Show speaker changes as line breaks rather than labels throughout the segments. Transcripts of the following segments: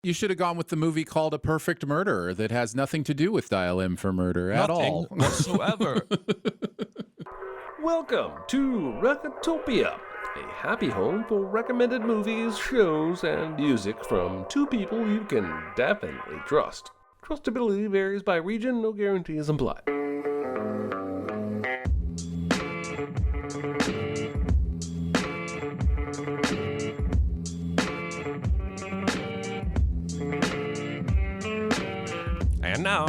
You should have gone with the movie called A Perfect Murder that has nothing to do with Dial M for Murder at
Nothing
all.
whatsoever.
Welcome to Recotopia, a happy home for recommended movies, shows, and music from two people you can definitely trust. Trustability varies by region, no guarantees implied.
And now,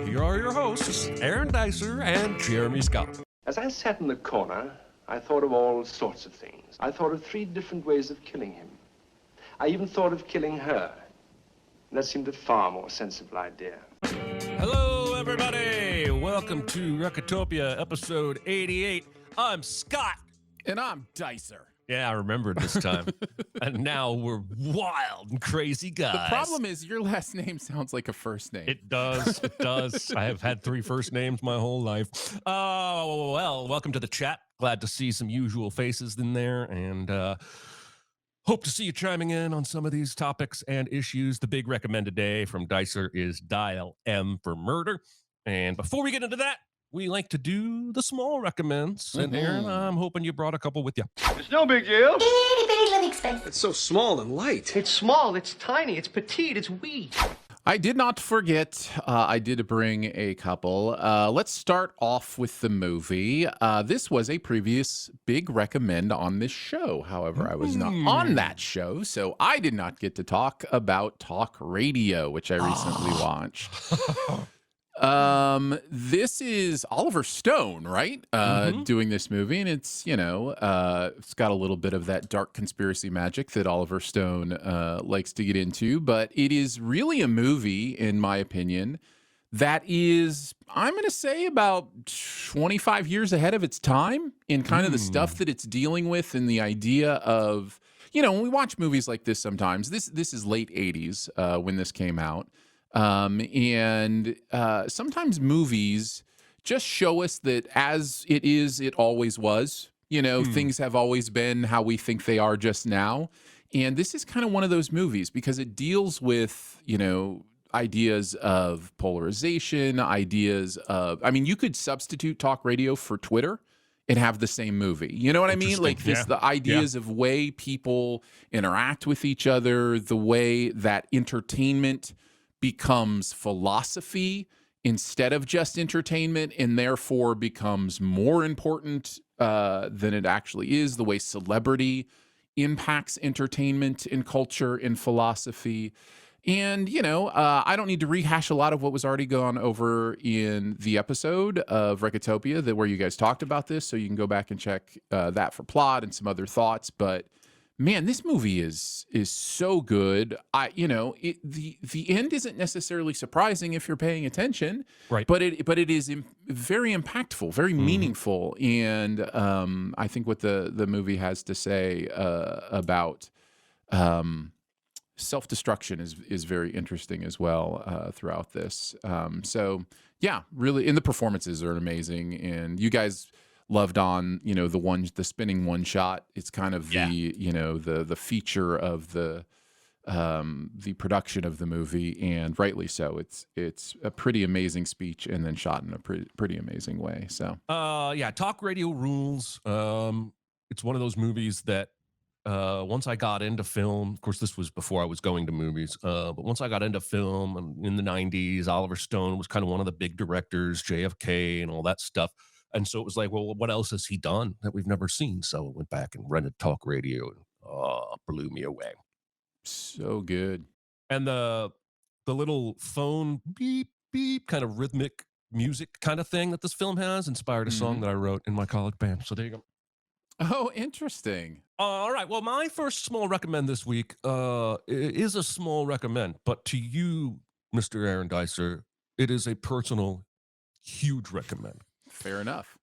here are your hosts, Aaron Dicer and Jeremy Scott.
As I sat in the corner, I thought of all sorts of things. I thought of 3 different ways of killing him. I even thought of killing her. And that seemed a far more sensible idea.
Hello, everybody. Welcome to Recotopia, episode 88. I'm Scott.
And I'm Dicer.
Yeah, I remembered this time. And now we're wild and crazy guys.
The problem is your last name sounds like a first name.
It does. It does. I have had 3 first names my whole life. Oh, well, welcome to the chat. Glad to see some usual faces in there, and hope to see you chiming in on some of these topics and issues. The big recommend today from Dicer is Dial M for Murder. And before we get into that, we like to do the small recommends. And Aaron, I'm hoping you brought a couple with you.
It's no big deal.
Itty bitty living space.
It's so small and light.
It's small, it's tiny, it's petite, it's wee.
I did not forget. I did bring a couple. Let's start off with the movie. This was a previous big recommend on this show. However, I was not on that show, so I did not get to talk about Talk Radio, which I recently watched. This is Oliver Stone, right? Doing this movie, and it's, it's got a little bit of that dark conspiracy magic that Oliver Stone likes to get into, but it is really a movie, in my opinion, that is, I'm going to say, about 25 years ahead of its time in kind of the stuff that it's dealing with, and the idea of, when we watch movies like this sometimes, this is late 80s when this came out. And sometimes movies just show us that as it is, it always was. Things have always been how we think they are just now. And this is kind of one of those movies because it deals with, ideas of polarization, ideas of, you could substitute talk radio for Twitter and have the same movie. You know what I mean? Like this, the ideas of way people interact with each other, the way that entertainment becomes philosophy instead of just entertainment, and therefore becomes more important than it actually is, the way celebrity impacts entertainment and culture and philosophy. And, I don't need to rehash a lot of what was already gone over in the episode of Recotopia where you guys talked about this, so you can go back and check that for plot and some other thoughts. But man, this movie is so good. The end isn't necessarily surprising if you're paying attention,
right?
But it is very impactful, very meaningful, and I think what the movie has to say about self-destruction is very interesting as well throughout this. So yeah, really, and the performances are amazing, and you guys loved on the spinning one shot. It's kind of the feature of the production of the movie, and rightly so. It's a pretty amazing speech and then shot in a pretty amazing way. So
talk radio rules. It's one of those movies that once I got into film, of course this was before I was going to movies, but once I got into film in the 90s, Oliver Stone was kind of one of the big directors, JFK and all that stuff. And so it was like, well, what else has he done that we've never seen? So I went back and rented talk radio, and blew me away.
So good.
And the little phone beep, beep kind of rhythmic music kind of thing that this film has inspired a song that I wrote in my college band. So there you go.
Oh, interesting.
All right. Well, my first small recommend this week is a small recommend, but to you, Mr. Aaron Dicer, it is a personal, huge recommend.
Fair enough.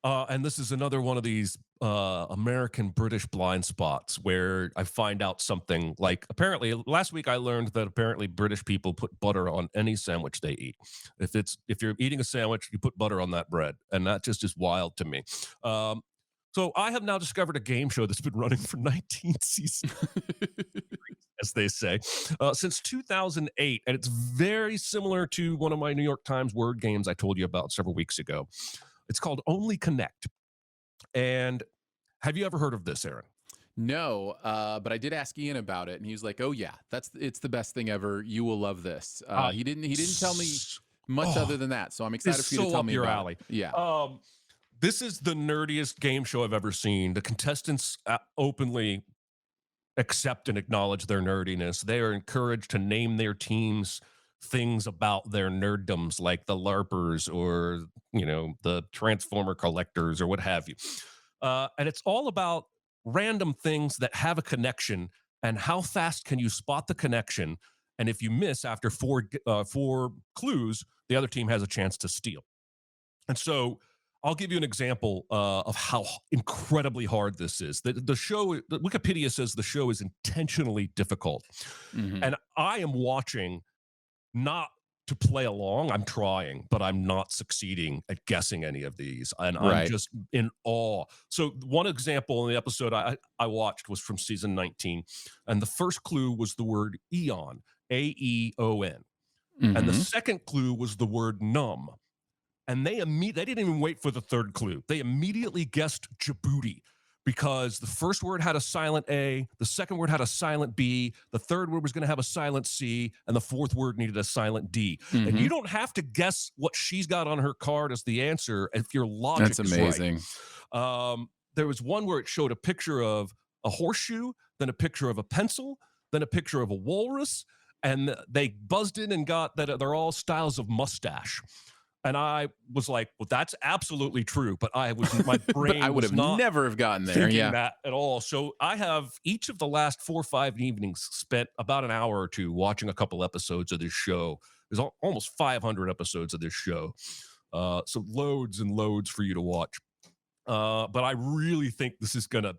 And this is another one of these American-British blind spots where I find out something like, apparently, last week I learned that apparently British people put butter on any sandwich they eat. If you're eating a sandwich, you put butter on that bread, and that just is wild to me. So I have now discovered a game show that's been running for 19 seasons, as they say, since 2008. And it's very similar to one of my New York Times word games I told you about several weeks ago. It's called Only Connect. And have you ever heard of this, Aaron?
No, but I did ask Ian about it, and he was like, "Oh yeah, it's the best thing ever. You will love this." He didn't tell me much other than that, so I'm excited for you to tell me
your
about
alley.
it. Yeah.
This is the nerdiest game show I've ever seen. The contestants openly accept and acknowledge their nerdiness. They are encouraged to name their teams things about their nerddoms, like the LARPers or the Transformer collectors or what have you. And it's all about random things that have a connection and how fast can you spot the connection. And if you miss after four clues, the other team has a chance to steal. And so I'll give you an example of how incredibly hard this is. The show, Wikipedia says the show is intentionally difficult.
Mhm.
And I am watching not to play along. I'm trying, but I'm not succeeding at guessing any of these. And I'm
Right.
just in awe. So one example in the episode I watched was from season 19. And the first clue was the word eon, AEON. And the
Mhm.
second clue was the word numb. And they didn't even wait for the third clue. They immediately guessed Djibouti because the first word had a silent A, the second word had a silent B, the third word was going to have a silent C, and the fourth word needed a silent D. And you
Mhm.
don't have to guess what she's got on her card as the answer if your logic
That's
is
amazing.
right. There was one where it showed a picture of a horseshoe, then a picture of a pencil, then a picture of a walrus, and they buzzed in and got that they're all styles of mustache. And I was like, well, that's absolutely true. But my
But
brain
I would
was
have
not
never have gotten there.
thinking
Yeah.
that at all. So I have each of the last 4 or 5 evenings spent about an hour or two watching a couple episodes of this show. There's almost 500 episodes of this show. So loads and loads for you to watch. But I really think this is going to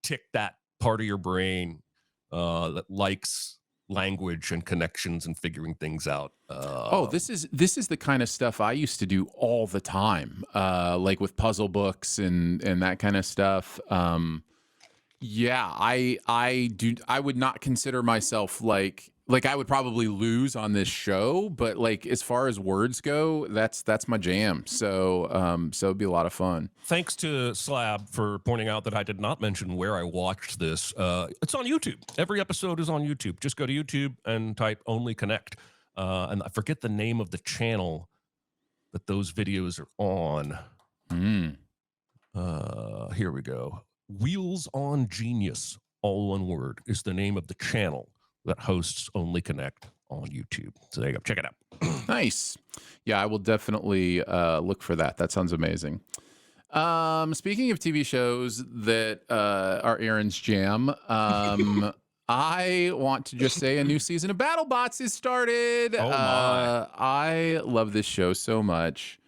tick that part of your brain that likes language and connections and figuring things out.
Oh, this is the kind of stuff I used to do all the time, like with puzzle books and that kind of stuff. Yeah, I would not consider myself like I would probably lose on this show, but like as far as words go, that's my jam. So it'd be a lot of fun.
Thanks to Slab for pointing out that I did not mention where I watched this. It's on YouTube. Every episode is on YouTube. Just go to YouTube and type Only Connect. And I forget the name of the channel that those videos are on.
Mm.
Here we go. Wheels on Genius, all one word, is the name of the channel that hosts Only Connect on YouTube. So there you go. Check it out.
Nice. Yeah, I will definitely look for that. That sounds amazing. Speaking of TV shows that are Aaron's jam, I want to just say a new season of Battlebots is started.
Oh, my.
I love this show so much.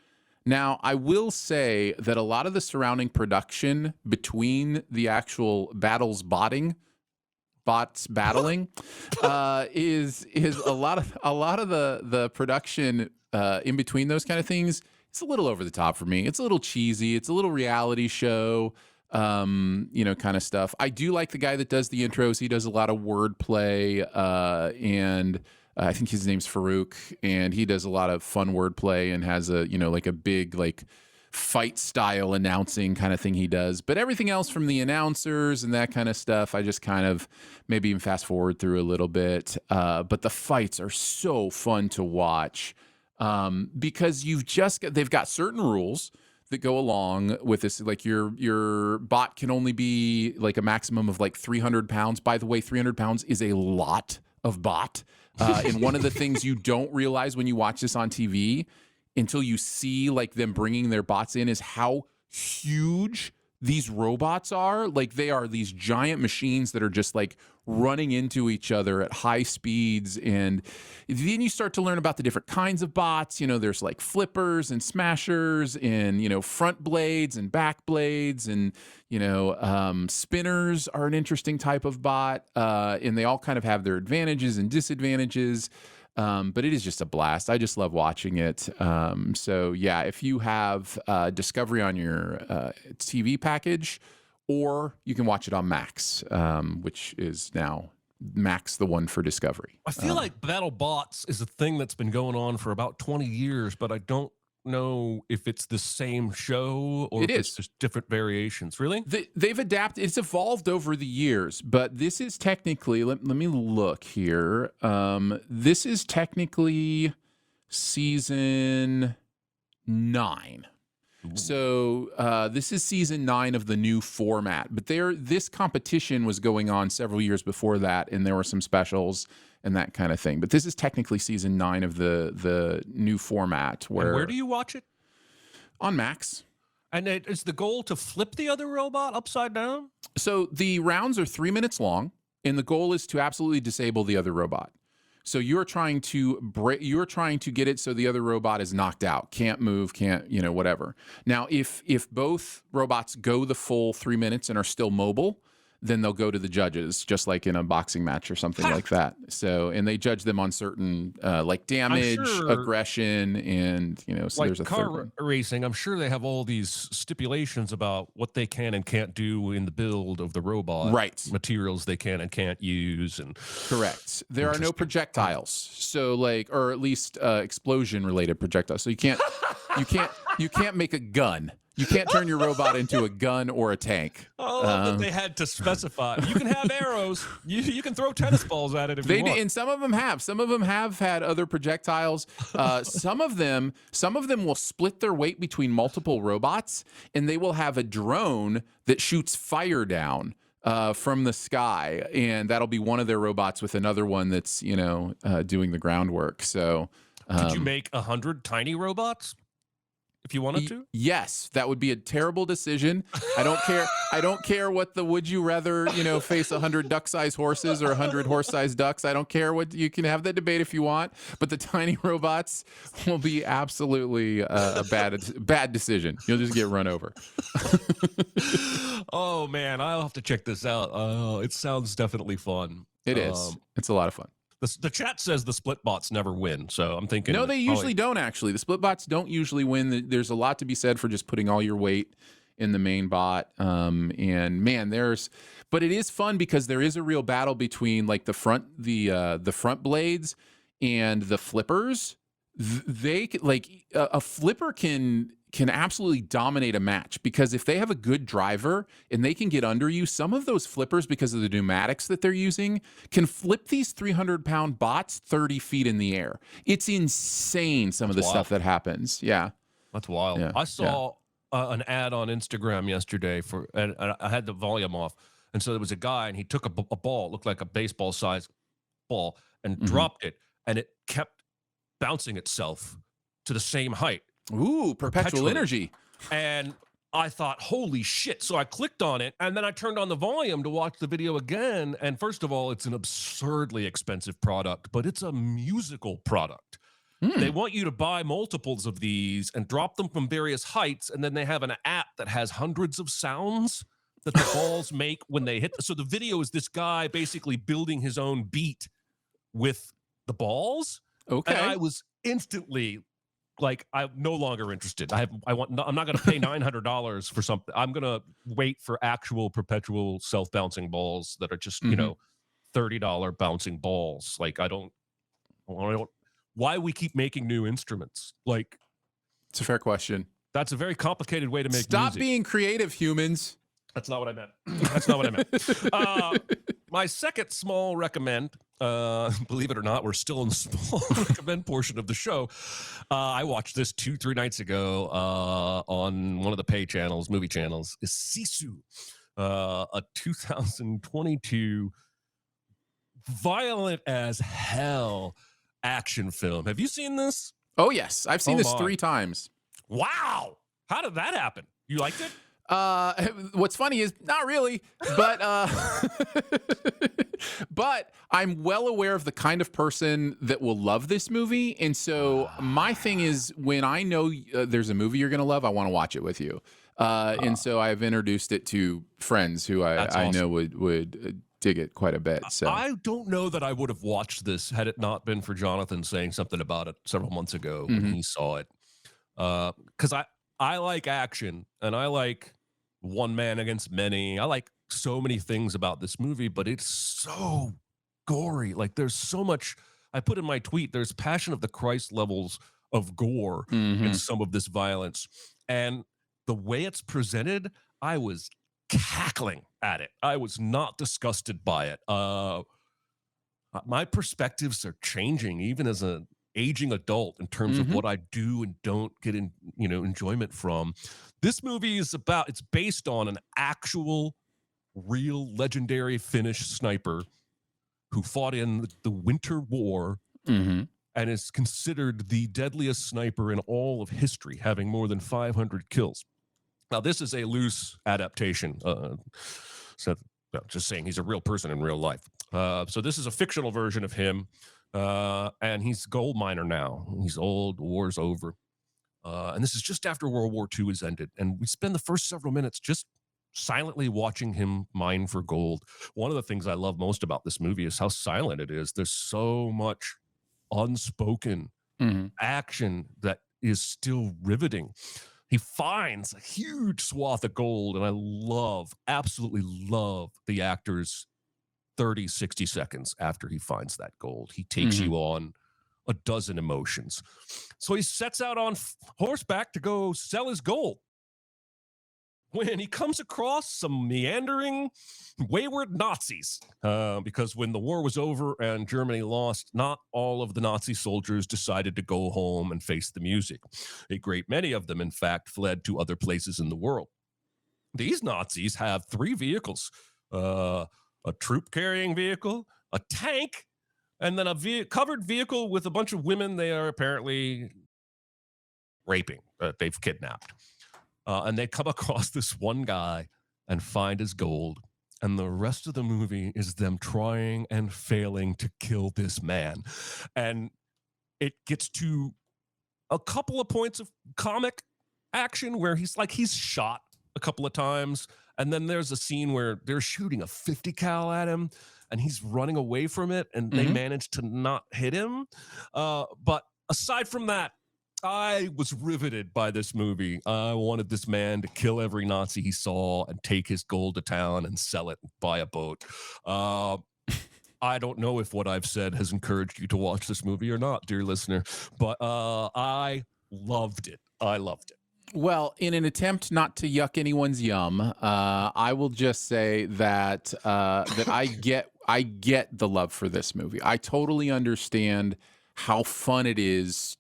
Now, I will say that a lot of the surrounding production between the actual bots battling is a lot of the production in between those kind of things. It's a little over the top for me. It's a little cheesy. It's a little reality show, kind of stuff. I do like the guy that does the intros. He does a lot of wordplay, and I think his name's Farouk, and he does a lot of fun wordplay and has a big fight style announcing kind of thing he does. But everything else from the announcers and that kind of stuff, I just kind of maybe even fast forward through a little bit. But the fights are so fun to watch because they've got certain rules that go along with this. Like your bot can only be like a maximum of like 300 pounds. By the way, 300 pounds is a lot of bot. And one of the things you don't realize when you watch this on TV until you see like them bringing their bots in is how huge these robots are. Like they are these giant machines that are just like running into each other at high speeds. And then you start to learn about the different kinds of bots. There's like flippers and smashers and, front blades and back blades and, spinners are an interesting type of bot. And they all kind of have their advantages and disadvantages. But it is just a blast. I just love watching it. So yeah, if you have Discovery on your TV package, or you can watch it on Max, which is now Max, the one for Discovery.
I feel like Battlebots is a thing that's been going on for about 20 years, but I don't know if it's the same show or if it's just different variations. Really?
They've adapted. It's evolved over the years, but this is technically, let me look here. This is technically season 9. So this is season 9 of the new format, but this competition was going on several years before that, and there were some specials and that kind of thing. But this is technically season 9 of the new format.
Where do you watch it?
On Max.
And is the goal to flip the other robot upside down?
So the rounds are 3 minutes long, and the goal is to absolutely disable the other robot. So you're trying to get it so the other robot is knocked out, can't move, can't, whatever. Now, if both robots go the full 3 minutes and are still mobile, then they'll go to the judges, just like in a boxing match or something like that. So, and they judge them on certain like damage, aggression, and so
like
there's a
car racing. I'm sure they have all these stipulations about what they can and can't do in the build of the robot,
right? Materials
they can and can't use, and
correct. There are no projectiles, so or at least explosion-related projectiles. So you can't make a gun. You can't turn your robot into a gun or a tank.
Oh, that they had to specify. You can have arrows. You can throw tennis balls at it if you want.
And some of them have. Some of them have had other projectiles. Some of them will split their weight between multiple robots, and they will have a drone that shoots fire down from the sky, and that'll be one of their robots with another one that's doing the groundwork. So,
could you make 100 tiny robots? If you wanted to?
Yes, that would be a terrible decision. I don't care. I don't care what would you rather, face 100 duck-sized horses or 100 horse-sized ducks. I don't care what, you can have that debate if you want, but the tiny robots will be absolutely a bad decision. You'll just get run over.
Oh man, I'll have to check this out. It sounds definitely fun.
It is. It's a lot of fun.
The chat says the split bots never win, so I'm thinking...
No, they usually don't, actually. The split bots don't usually win. There's a lot to be said for just putting all your weight in the main bot. And man, but it is fun because there is a real battle between like the front blades and the flippers. They a flipper can absolutely dominate a match, because if they have a good driver and they can get under you, some of those flippers, because of the pneumatics that they're using, can flip these 300-pound bots 30 feet in the air. It's insane, some of the stuff that happens. Yeah.
That's wild. Yeah. I saw an ad on Instagram yesterday and I had the volume off. And so there was a guy, and he took a ball, it looked like a baseball-sized ball, and dropped it, and it kept bouncing itself to the same height.
Ooh, perpetual energy.
And I thought, holy shit. So I clicked on it, and then I turned on the volume to watch the video again. And first of all, it's an absurdly expensive product, but it's a musical product. They want you to buy multiples of these and drop them from various heights, and then they have an app that has hundreds of sounds that the balls make when they hit. So the video is this guy basically building his own beat with the balls.
Okay.
And I was instantly... like, I'm no longer interested. I'm not going to pay $900 for something. I'm going to wait for actual perpetual self-bouncing balls that are just, $30 bouncing balls. Like, why we keep making new instruments? Like,
it's a fair question.
That's a very complicated way to make
Stop
music.
being creative, humans.
That's not what I meant. That's not what I meant. My second small recommend, believe it or not, we're still in the small recommend portion of the show. I watched this 2-3 nights ago on one of the pay channels, movie channels, is Sisu, a 2022 violent as hell action film. Have you seen this?
Oh, yes. I've seen this 3 times.
Wow. How did that happen? You liked it?
What's funny is not really, but but I'm well aware of the kind of person that will love this movie. And so my thing is, when I know there's a movie you're going to love, I want to watch it with you. And so I've introduced it to friends who I know would dig it quite a bit. So
I don't know that I would have watched this had it not been for Jonathan saying something about it several months ago when he saw it. Because I like action, and I like one man against many. I like so many things about this movie, but it's so gory. Like, there's so much. I put in my tweet, there's Passion of the Christ levels of gore in some of this violence. And the way it's presented, I was cackling at it. I was not disgusted by it. My perspectives are changing, even as an aging adult, in terms of what I do and don't get enjoyment from. This movie is it's based on an actual, real, legendary Finnish sniper who fought in the Winter War and is considered the deadliest sniper in all of history, having more than 500 kills. Now, this is a loose adaptation. Just saying, he's a real person in real life. So this is a fictional version of him, and he's a gold miner now. He's old, war's over. And this is just after World War II has ended. And we spend the first several minutes just silently watching him mine for gold. One of the things I love most about this movie is how silent it is. There's so much unspoken action that is still riveting. He finds a huge swath of gold, and I absolutely love the actor's 30, 60 seconds after he finds that gold. He takes you on a dozen emotions. So he sets out on horseback to go sell his gold, when he comes across some meandering, wayward Nazis. Because when the war was over and Germany lost, not all of the Nazi soldiers decided to go home and face the music. A great many of them, in fact, fled to other places in the world. These Nazis have 3 vehicles, a troop-carrying vehicle, a tank, and then a covered vehicle with a bunch of women they are apparently raping, they've kidnapped. And they come across this one guy and find his gold. And the rest of the movie is them trying and failing to kill this man. And it gets to a couple of points of comic action where he's shot a couple of times. And then there's a scene where they're shooting a 50 cal at him and he's running away from it. And they manage to not hit him. But aside from that, I was riveted by this movie. I wanted this man to kill every Nazi he saw and take his gold to town and sell it and buy a boat. I don't know if what I've said has encouraged you to watch this movie or not, dear listener, but I loved it. I loved it.
Well, in an attempt not to yuck anyone's yum, I will just say that I get the love for this movie. I totally understand how fun it is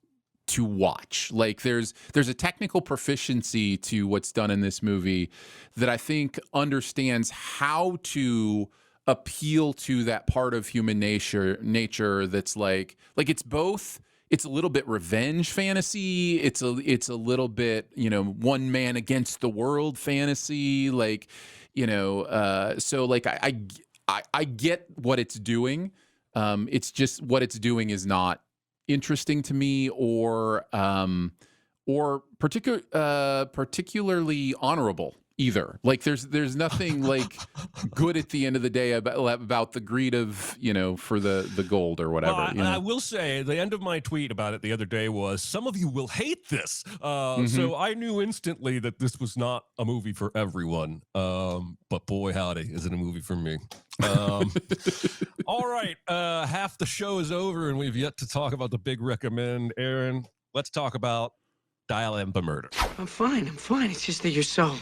to watch. Like, there's a technical proficiency to what's done in this movie that I think understands how to appeal to that part of human nature that's like it's both. It's a little bit revenge fantasy. It's a little bit, one man against the world fantasy. So like I get what it's doing. It's just what it's doing is not interesting to me or particularly honorable either. Like there's nothing like good at the end of the day about the greed of for the gold or whatever.
Well, I will say the end of my tweet about it the other day was, some of you will hate this. So I knew instantly that this was not a movie for everyone. But boy howdy, is it a movie for me. All right, half the show is over and we've yet to talk about the big recommend. Aaron, let's talk about Dial M for Murder.
I'm fine. It's just that you're so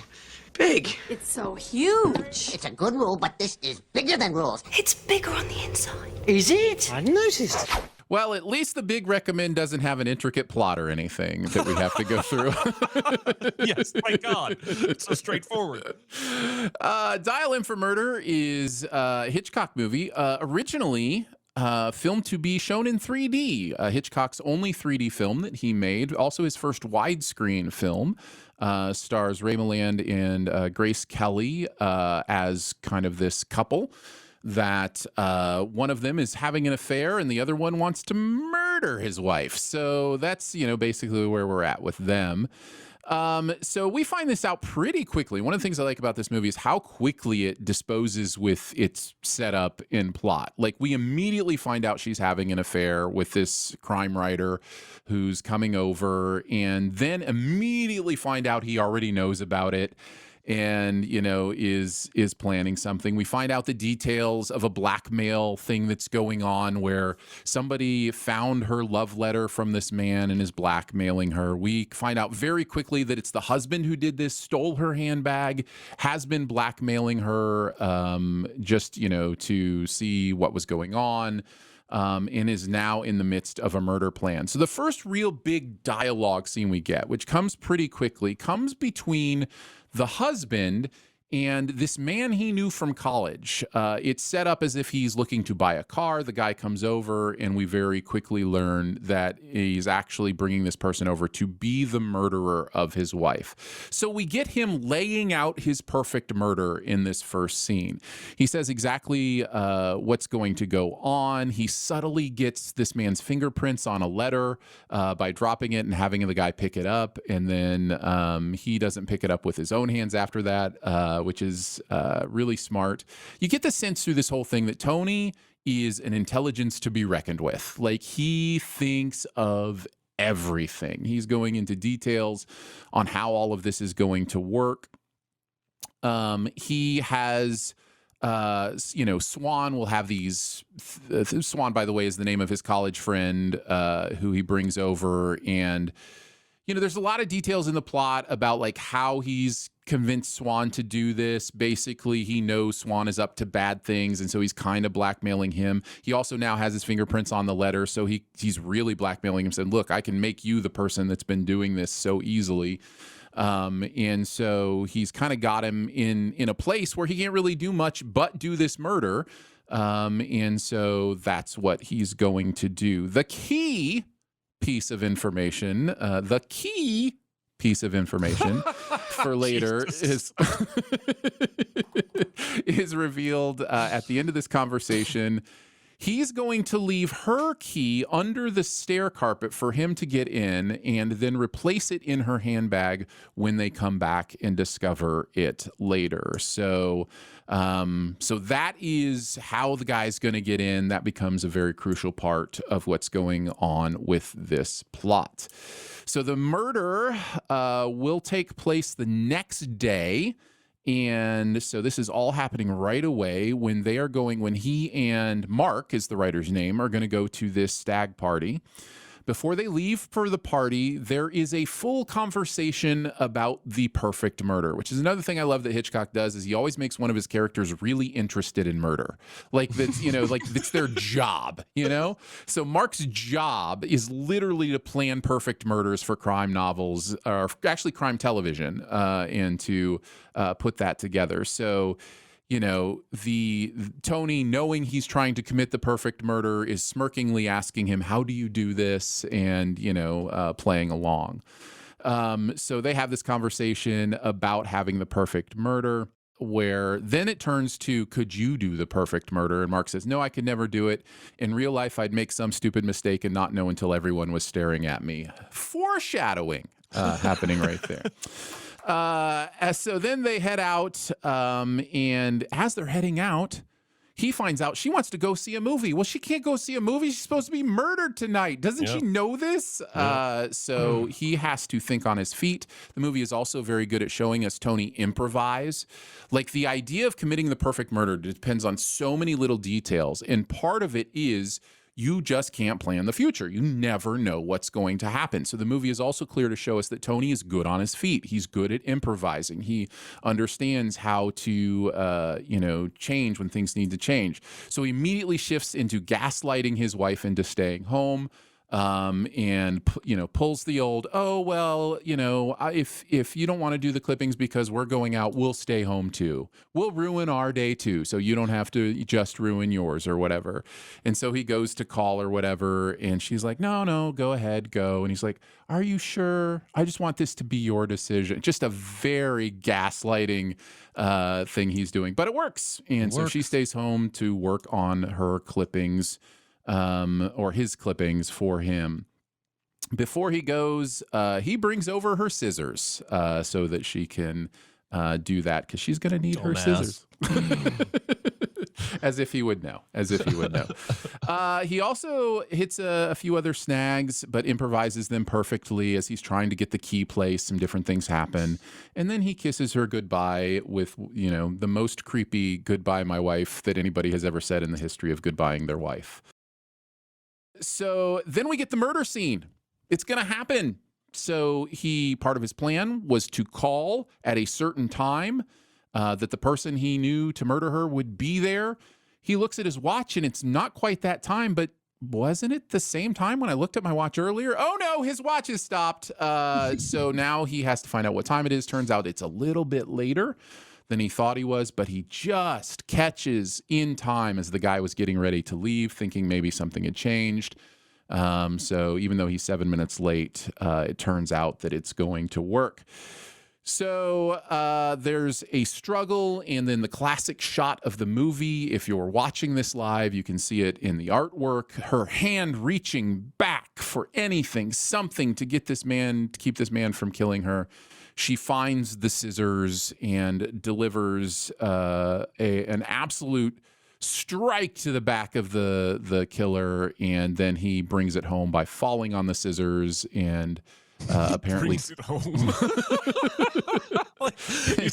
big.
It's so huge.
It's a good rule, but this is bigger than rules.
It's bigger on the inside.
Is it? I noticed.
Well, at least the big recommend doesn't have an intricate plot or anything that we have to go through.
Yes, thank God. It's so straightforward.
Dial M for Murder is a Hitchcock movie, originally filmed to be shown in 3D. Hitchcock's only 3D film that he made, also his first widescreen film. Stars Ray Milland and Grace Kelly as kind of this couple that one of them is having an affair and the other one wants to murder his wife. So that's, basically where we're at with them. So we find this out pretty quickly. One of the things I like about this movie is how quickly it disposes with its setup and plot. Like, we immediately find out she's having an affair with this crime writer who's coming over, and then immediately find out he already knows about it and, you know, is planning something. We find out the details of a blackmail thing that's going on where somebody found her love letter from this man and is blackmailing her. We find out very quickly that it's the husband who did this, stole her handbag, has been blackmailing her, just, you know, to see what was going on. And is now in the midst of a murder plan. So the first real big dialogue scene we get, which comes pretty quickly, comes between the husband and this man he knew from college. It's set up as if he's looking to buy a car. The guy comes over, and we very quickly learn that he's actually bringing this person over to be the murderer of his wife. So we get him laying out his perfect murder in this first scene. He says exactly what's going to go on. He subtly gets this man's fingerprints on a letter by dropping it and having the guy pick it up. And then he doesn't pick it up with his own hands after that, which is really smart. You get the sense through this whole thing that Tony is an intelligence to be reckoned with. Like, he thinks of everything. He's going into details on how all of this is going to work. He has, you know, Swan will have these. Swan, by the way, is the name of his college friend who he brings over. And, you know, there's a lot of details in the plot about like how he's convinced Swan to do this. Basically, he knows Swan is up to bad things, and so he's kind of blackmailing him. He also now has his fingerprints on the letter, so he's really blackmailing him, saying, look, I can make you the person that's been doing this so easily. And so he's kind of got him in a place where he can't really do much but do this murder. And so that's what he's going to do. The key piece of information for later is revealed at the end of this conversation. He's going to leave her key under the stair carpet for him to get in, and then replace it in her handbag when they come back and discover it later. So that is how the guy's going to get in. That becomes a very crucial part of what's going on with this plot. So the murder will take place the next day. And so this is all happening right away when he and Mark, is the writer's name, are going to go to this stag party. Before they leave for the party, there is a full conversation about the perfect murder, which is another thing I love that Hitchcock does, is he always makes one of his characters really interested in murder. Like, that's, you know, like it's their job, you know? So Mark's job is literally to plan perfect murders for crime novels, or actually crime television, and to put that together. So, you know, the Tony, knowing he's trying to commit the perfect murder, is smirkingly asking him, how do you do this? And, you know, playing along. So they have this conversation about having the perfect murder, where then it turns to, could you do the perfect murder? And Mark says, no, I could never do it. In real life, I'd make some stupid mistake and not know until everyone was staring at me. Foreshadowing happening right there. So then they head out, and as they're heading out, he finds out she wants to go see a movie. Well, she can't go see a movie. She's supposed to be murdered tonight. Doesn't she know this? So he has to think on his feet. The movie is also very good at showing us Tony improvise. Like, the idea of committing the perfect murder depends on so many little details, and part of it is you just can't plan the future. You never know what's going to happen. So the movie is also clear to show us that Tony is good on his feet. He's good at improvising. He understands how to, change when things need to change. So he immediately shifts into gaslighting his wife into staying home. And pulls the old, oh, well, if you don't want to do the clippings because we're going out, we'll stay home too. We'll ruin our day too, so you don't have to just ruin yours or whatever. And so he goes to call or whatever, and she's like, no, go ahead, go. And he's like, are you sure? I just want this to be your decision. Just a very gaslighting thing he's doing, but it works. And so she stays home to work on her clippings. Or his clippings for him. before he goes, he brings over her scissors so that she can do that because she's going to need her scissors. As if he would know. As if he would know. He also hits a few other snags, but improvises them perfectly as he's trying to get the key placed. Some different things happen. And then he kisses her goodbye with, you know, the most creepy goodbye, my wife, that anybody has ever said in the history of goodbying their wife. So then we get the murder scene. It's going to happen. So part of his plan was to call at a certain time that the person he knew to murder her would be there. He looks at his watch and it's not quite that time, but wasn't it the same time when I looked at my watch earlier? Oh no, his watch is stopped. So now he has to find out what time it is. Turns out it's a little bit later than he thought he was, but he just catches in time as the guy was getting ready to leave, thinking maybe something had changed. So even though he's 7 minutes late, it turns out that it's going to work. So there's a struggle, and then the classic shot of the movie. If you're watching this live, you can see it in the artwork. Her hand reaching back for anything, something to keep this man from killing her. She finds the scissors and delivers an absolute strike to the back of the killer, and then he brings it home by falling on the scissors and apparently
brings it home.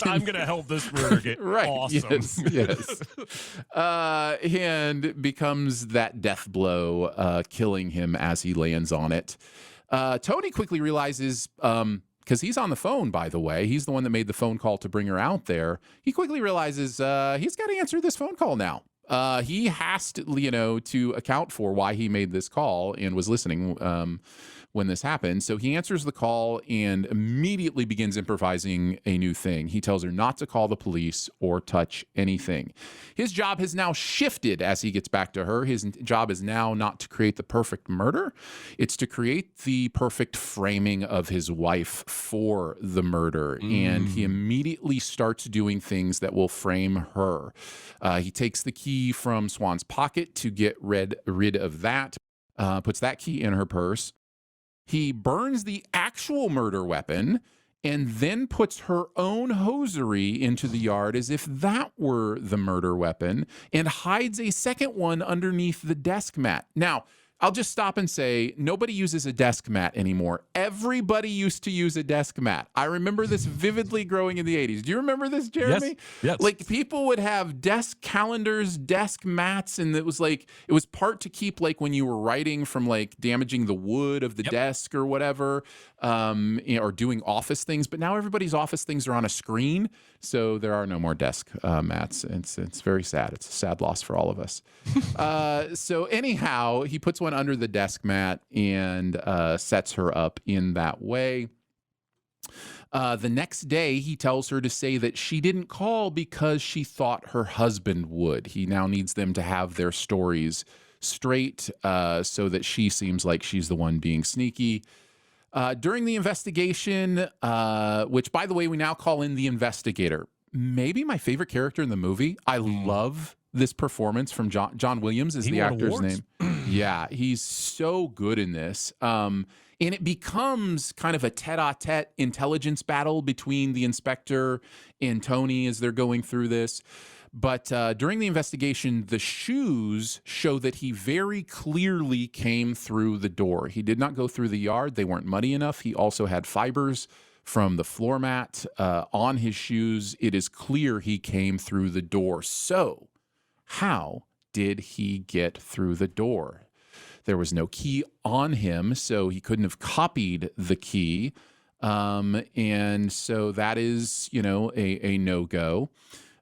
I'm gonna help this murder get
right.
awesome.
Yes. And becomes that death blow, killing him as he lands on it. Tony quickly realizes, because he's on the phone, by the way, he's the one that made the phone call to bring her out there. He quickly realizes he's got to answer this phone call now. He has to, to account for why he made this call and was listening when this happened. So he answers the call and immediately begins improvising a new thing. He tells her not to call the police or touch anything. His job has now shifted as he gets back to her. His job is now not to create the perfect murder. It's to create the perfect framing of his wife for the murder. And he immediately starts doing things that will frame her. He takes the key from Swan's pocket to get rid of that, puts that key in her purse. He burns the actual murder weapon and then puts her own hosiery into the yard as if that were the murder weapon, and hides a second one underneath the desk mat. Now, I'll just stop and say, nobody uses a desk mat anymore. Everybody used to use a desk mat. I remember this vividly growing in the 80s. Do you remember this, Jeremy?
Yes.
Like, people would have desk calendars, desk mats, and it was part to keep, like, when you were writing from, like, damaging the wood of the desk or whatever, or doing office things. But now everybody's office things are on a screen, so there are no more desk mats. It's very sad. It's a sad loss for all of us. So anyhow, he puts one under the desk mat and sets her up in that way. The next day, he tells her to say that she didn't call because she thought her husband would. He now needs them to have their stories straight so that she seems like she's the one being sneaky. During the investigation, which, by the way, we now call in the investigator, maybe my favorite character in the movie. I love this performance from John Williams is the actor's name. Yeah, he's so good in this. And it becomes kind of a tete-a-tete intelligence battle between the inspector and Tony as they're going through this. But during the investigation, the shoes show that he very clearly came through the door. He did not go through the yard. They weren't muddy enough. He also had fibers from the floor mat on his shoes. It is clear he came through the door. So how did he get through the door? There was no key on him, so he couldn't have copied the key. And so that is, a no-go.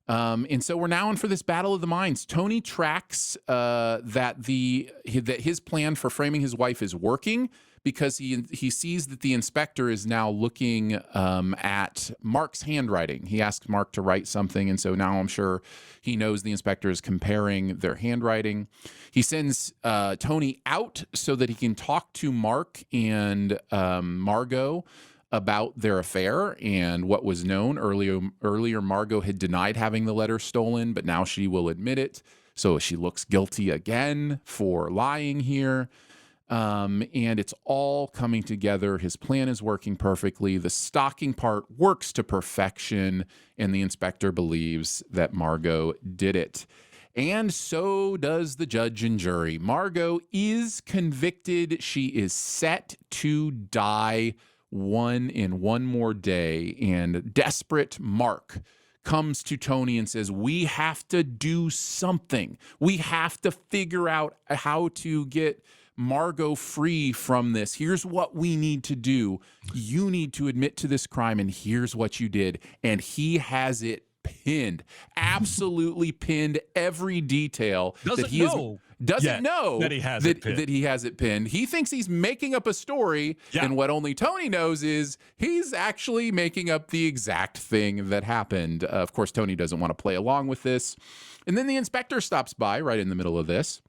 And so we're now in for this battle of the minds. Tony tracks that his plan for framing his wife is working because he sees that the inspector is now looking at Mark's handwriting. He asks Mark to write something, and so now I'm sure he knows the inspector is comparing their handwriting. He sends Tony out so that he can talk to Mark and Margot about their affair and what was known. Earlier, Margot had denied having the letter stolen, but now she will admit it. So she looks guilty again for lying here. And it's all coming together. His plan is working perfectly. The stalking part works to perfection, and the inspector believes that Margot did it. And so does the judge and jury. Margot is convicted. She is set to die one more day. And desperate Mark comes to Tony and says, we have to do something. We have to figure out how to get Margot free from this. Here's what we need to do. You need to admit to this crime, and here's what you did. And he has it pinned, absolutely pinned, every detail.
Doesn't know that he has it pinned.
That he has it pinned. He thinks he's making up a story, and what only Tony knows is he's actually making up the exact thing that happened. Of course, Tony doesn't want to play along with this. And then the inspector stops by right in the middle of this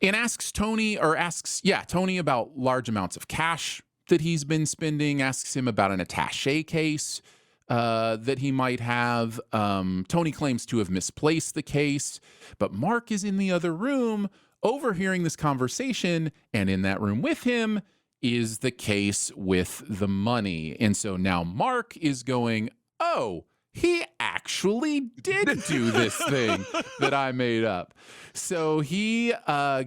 and asks Tony about large amounts of cash that he's been spending, asks him about an attaché case that he might have. Tony claims to have misplaced the case, but Mark is in the other room overhearing this conversation, and in that room with him is the case with the money. And so now Mark is going, oh, he actually did do this thing that I made up. So he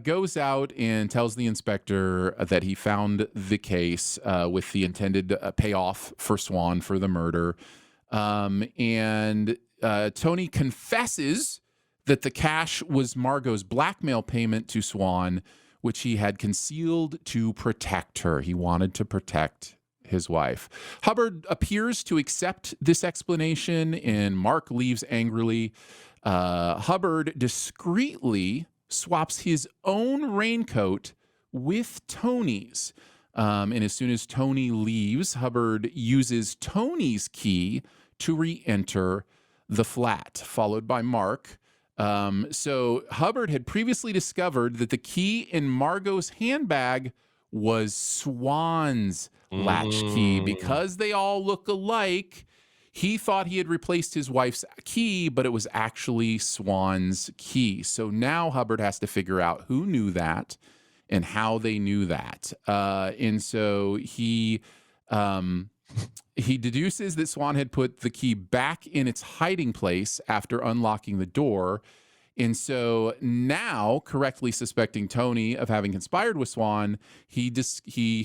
goes out and tells the inspector that he found the case with the intended payoff for Swan for the murder. And Tony confesses that the cash was Margot's blackmail payment to Swan, which he had concealed to protect her. He wanted to protect his wife. Hubbard appears to accept this explanation, and Mark leaves angrily. Hubbard discreetly swaps his own raincoat with Tony's. And as soon as Tony leaves, Hubbard uses Tony's key to re-enter the flat, followed by Mark. So Hubbard had previously discovered that the key in Margot's handbag was Swan's latchkey. Because they all look alike, he thought he had replaced his wife's key, but it was actually Swan's key. So now Hubbard has to figure out who knew that and how they knew that. And so he deduces that Swan had put the key back in its hiding place after unlocking the door. And so now, correctly suspecting Tony of having conspired with Swan, he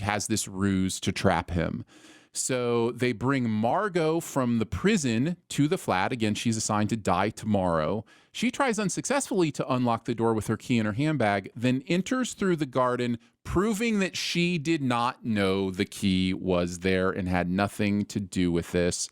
has this ruse to trap him. So they bring Margot from the prison to the flat. Again, she's assigned to die tomorrow. She tries unsuccessfully to unlock the door with her key in her handbag, then enters through the garden, proving that she did not know the key was there and had nothing to do with this.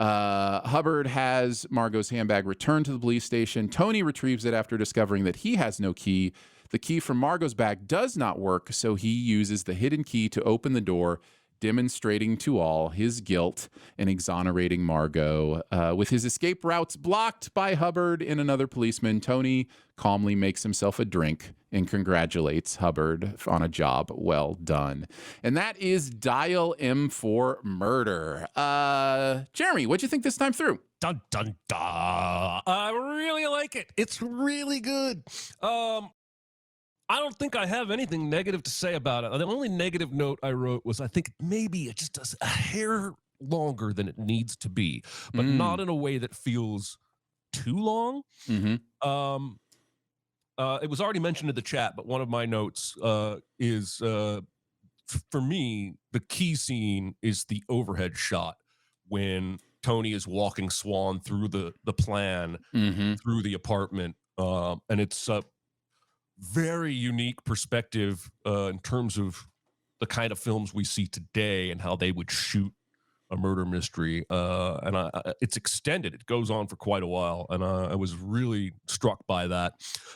Hubbard has Margot's handbag returned to the police station. Tony retrieves it after discovering that he has no key. The key from Margot's bag does not work, so he uses the hidden key to open the door, demonstrating to all his guilt and exonerating Margot. With his escape routes blocked by Hubbard and another policeman, Tony calmly makes himself a drink and congratulates Hubbard on a job well done. And that is Dial M for Murder. Jeremy, what'd you think this time through?
Dun, dun, dun. I really like it. It's really good. I don't think I have anything negative to say about it. The only negative note I wrote was I think maybe it just does a hair longer than it needs to be, but not in a way that feels too long. It was already mentioned in the chat, but one of my notes is, for me, the key scene is the overhead shot when Tony is walking Swan through the plan, through the apartment. And it's a very unique perspective in terms of the kind of films we see today and how they would shoot a murder mystery. And it's extended. It goes on for quite a while. And I was really struck by that.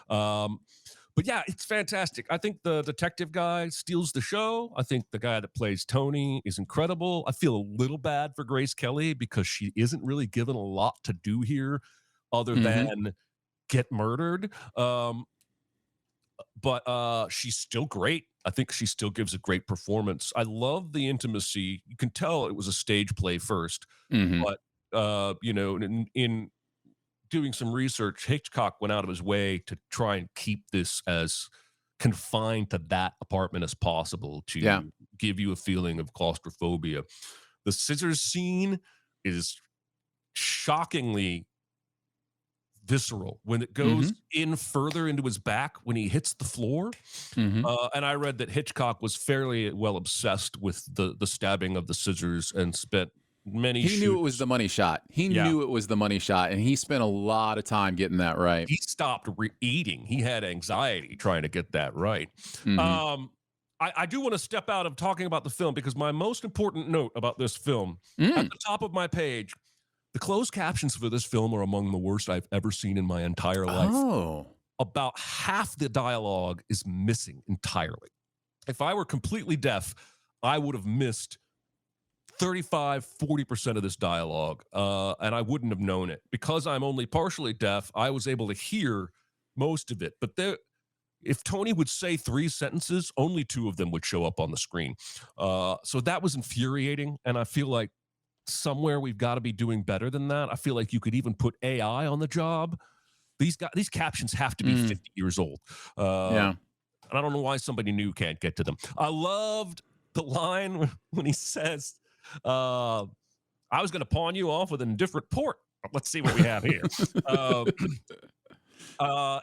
But yeah, it's fantastic. I think the detective guy steals the show. I think the guy that plays Tony is incredible. I feel a little bad for Grace Kelly because she isn't really given a lot to do here other than get murdered. But she's still great. I think she still gives a great performance. I love the intimacy. You can tell it was a stage play first, but in doing some research, Hitchcock went out of his way to try and keep this as confined to that apartment as possible to give you a feeling of claustrophobia. The scissors scene is shockingly visceral when it goes in further into his back when he hits the floor. And I read that Hitchcock was fairly well obsessed with the stabbing of the scissors and spent many
He knew it was the money shot. He knew it was the money shot, and he spent a lot of time getting that right.
He stopped eating. He had anxiety trying to get that right. I do want to step out of talking about the film because my most important note about this film, at the top of my page, the closed captions for this film are among the worst I've ever seen in my entire life.
Oh.
About half the dialogue is missing entirely. If I were completely deaf, I would have missed 35-40% of this dialogue, and I wouldn't have known it. Because I'm only partially deaf, I was able to hear most of it. But if Tony would say 3 sentences, only 2 of them would show up on the screen. So that was infuriating, and I feel like somewhere we've got to be doing better than that. I feel like you could even put AI on the job. These captions have to be 50 years old. And I don't know why somebody new can't get to them. I loved the line when he says, I was going to pawn you off with an indifferent port. Let's see what we have here.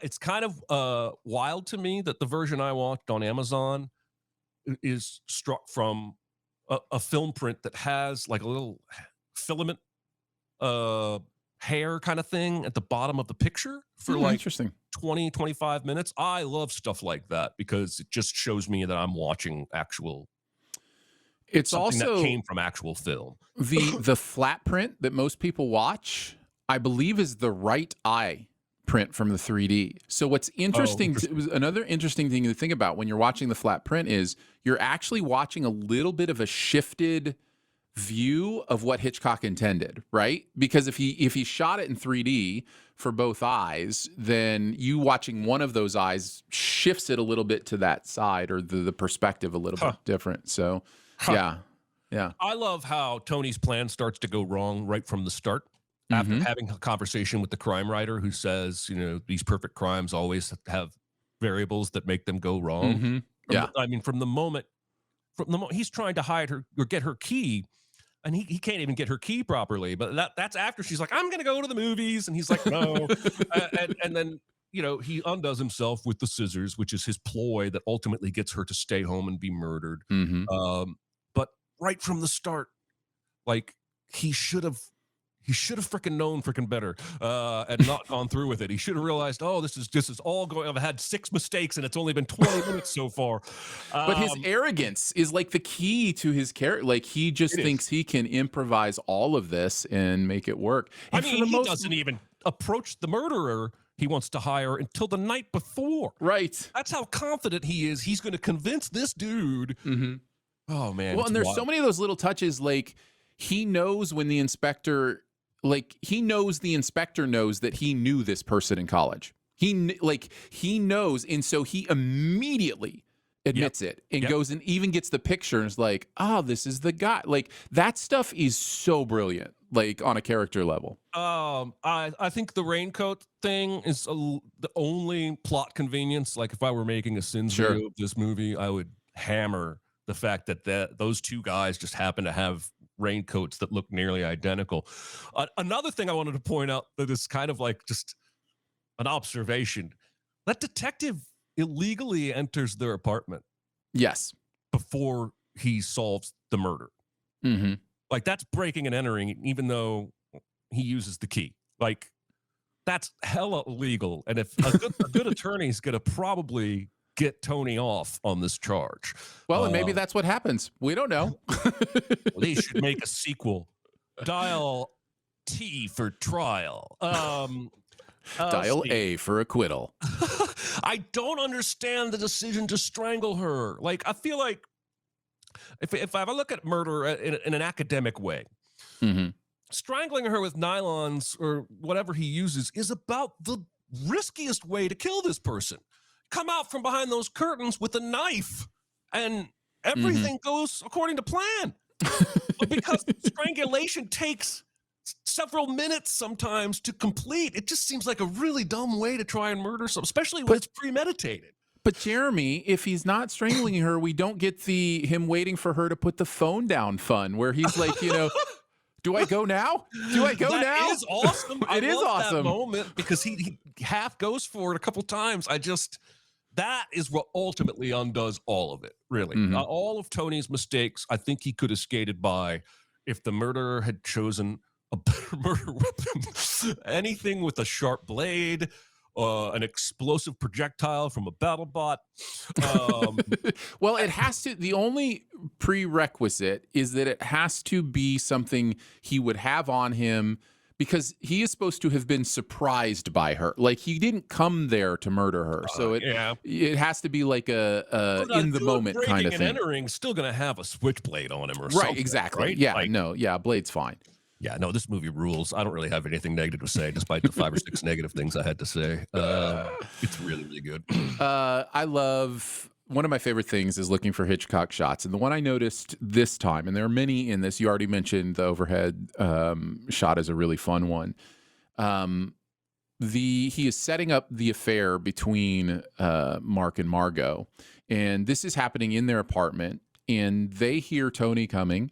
It's kind of wild to me that the version I watched on Amazon is struck from a film print that has like a little filament hair kind of thing at the bottom of the picture for like
interesting
20-25 minutes. I love stuff like that because it just shows me that I'm watching actual something that came from actual film.
The flat print that most people watch, I believe, is the right eye print from the 3D. So what's interesting, another interesting thing to think about when you're watching the flat print is you're actually watching a little bit of a shifted view of what Hitchcock intended, right? Because if he shot it in 3D for both eyes, then you watching one of those eyes shifts it a little bit to that side, or the perspective a little bit different. So yeah.
I love how Tony's plan starts to go wrong right from the start. After having a conversation with the crime writer who says, these perfect crimes always have variables that make them go wrong. From the moment he's trying to hide her or get her key, and he can't even get her key properly. But that's after she's like, I'm going to go to the movies. And he's like, no. and then, he undoes himself with the scissors, which is his ploy that ultimately gets her to stay home and be murdered. But right from the start, like he should have freaking known freaking better and not gone through with it. He should have realized, this is all going. I've had 6 mistakes and it's only been 20 minutes so far.
But his arrogance is like the key to his character. Like he just thinks he can improvise all of this and make it work. And
he doesn't even approach the murderer he wants to hire until the night before.
Right.
That's how confident he is. He's going to convince this dude. Oh man.
Well, and there's so many of those little touches. Like he knows when the inspector. Like he knows the inspector knows that he knew this person in college. He knows, and so he immediately admits it and goes and even gets the picture and is like, this is the guy. Like that stuff is so brilliant, like on a character level.
I think the raincoat thing is the only plot convenience. Like if I were making a Sins video of this movie, I would hammer the fact that those 2 guys just happen to have raincoats that look nearly identical. Another thing I wanted to point out that is kind of like just an observation. That detective illegally enters their apartment.
Yes.
Before he solves the murder. Like that's breaking and entering, even though he uses the key. Like that's hella illegal. And if a good attorney is going to probably get Tony off on this charge.
Well, and maybe that's what happens. We don't know.
They should make a sequel. Dial T for trial.
Dial A for acquittal.
I don't understand the decision to strangle her. Like, I feel like if I look at murder in an academic way, strangling her with nylons or whatever he uses is about the riskiest way to kill this person. Come out from behind those curtains with a knife and everything goes according to plan. Because strangulation takes several minutes sometimes to complete. It just seems like a really dumb way to try and murder someone, especially when it's premeditated.
But Jeremy, if he's not strangling her, we don't get him waiting for her to put the phone down fun, where he's like, do I go now? Do I go now?
That is awesome.
It is awesome.
That moment because he half goes for it a couple times. That is what ultimately undoes all of it, really. All of Tony's mistakes, I think he could have skated by if the murderer had chosen a better murder weapon. Anything with a sharp blade, an explosive projectile from a Battlebot.
Well, it has to. The only prerequisite is that it has to be something he would have on him, because he is supposed to have been surprised by her. Like, he didn't come there to murder her. So it has to be like a in the moment kind of thing.
Entering, still going to have a switchblade on him or something.
Right, exactly.
Right?
Yeah, blade's fine.
Yeah, no, this movie rules. I don't really have anything negative to say, despite the 5 or 6 negative things I had to say. It's really, really good.
I love, one of my favorite things is looking for Hitchcock shots. And the one I noticed this time, and there are many in this, you already mentioned the overhead shot is a really fun one. He is setting up the affair between Mark and Margot. And this is happening in their apartment. And they hear Tony coming.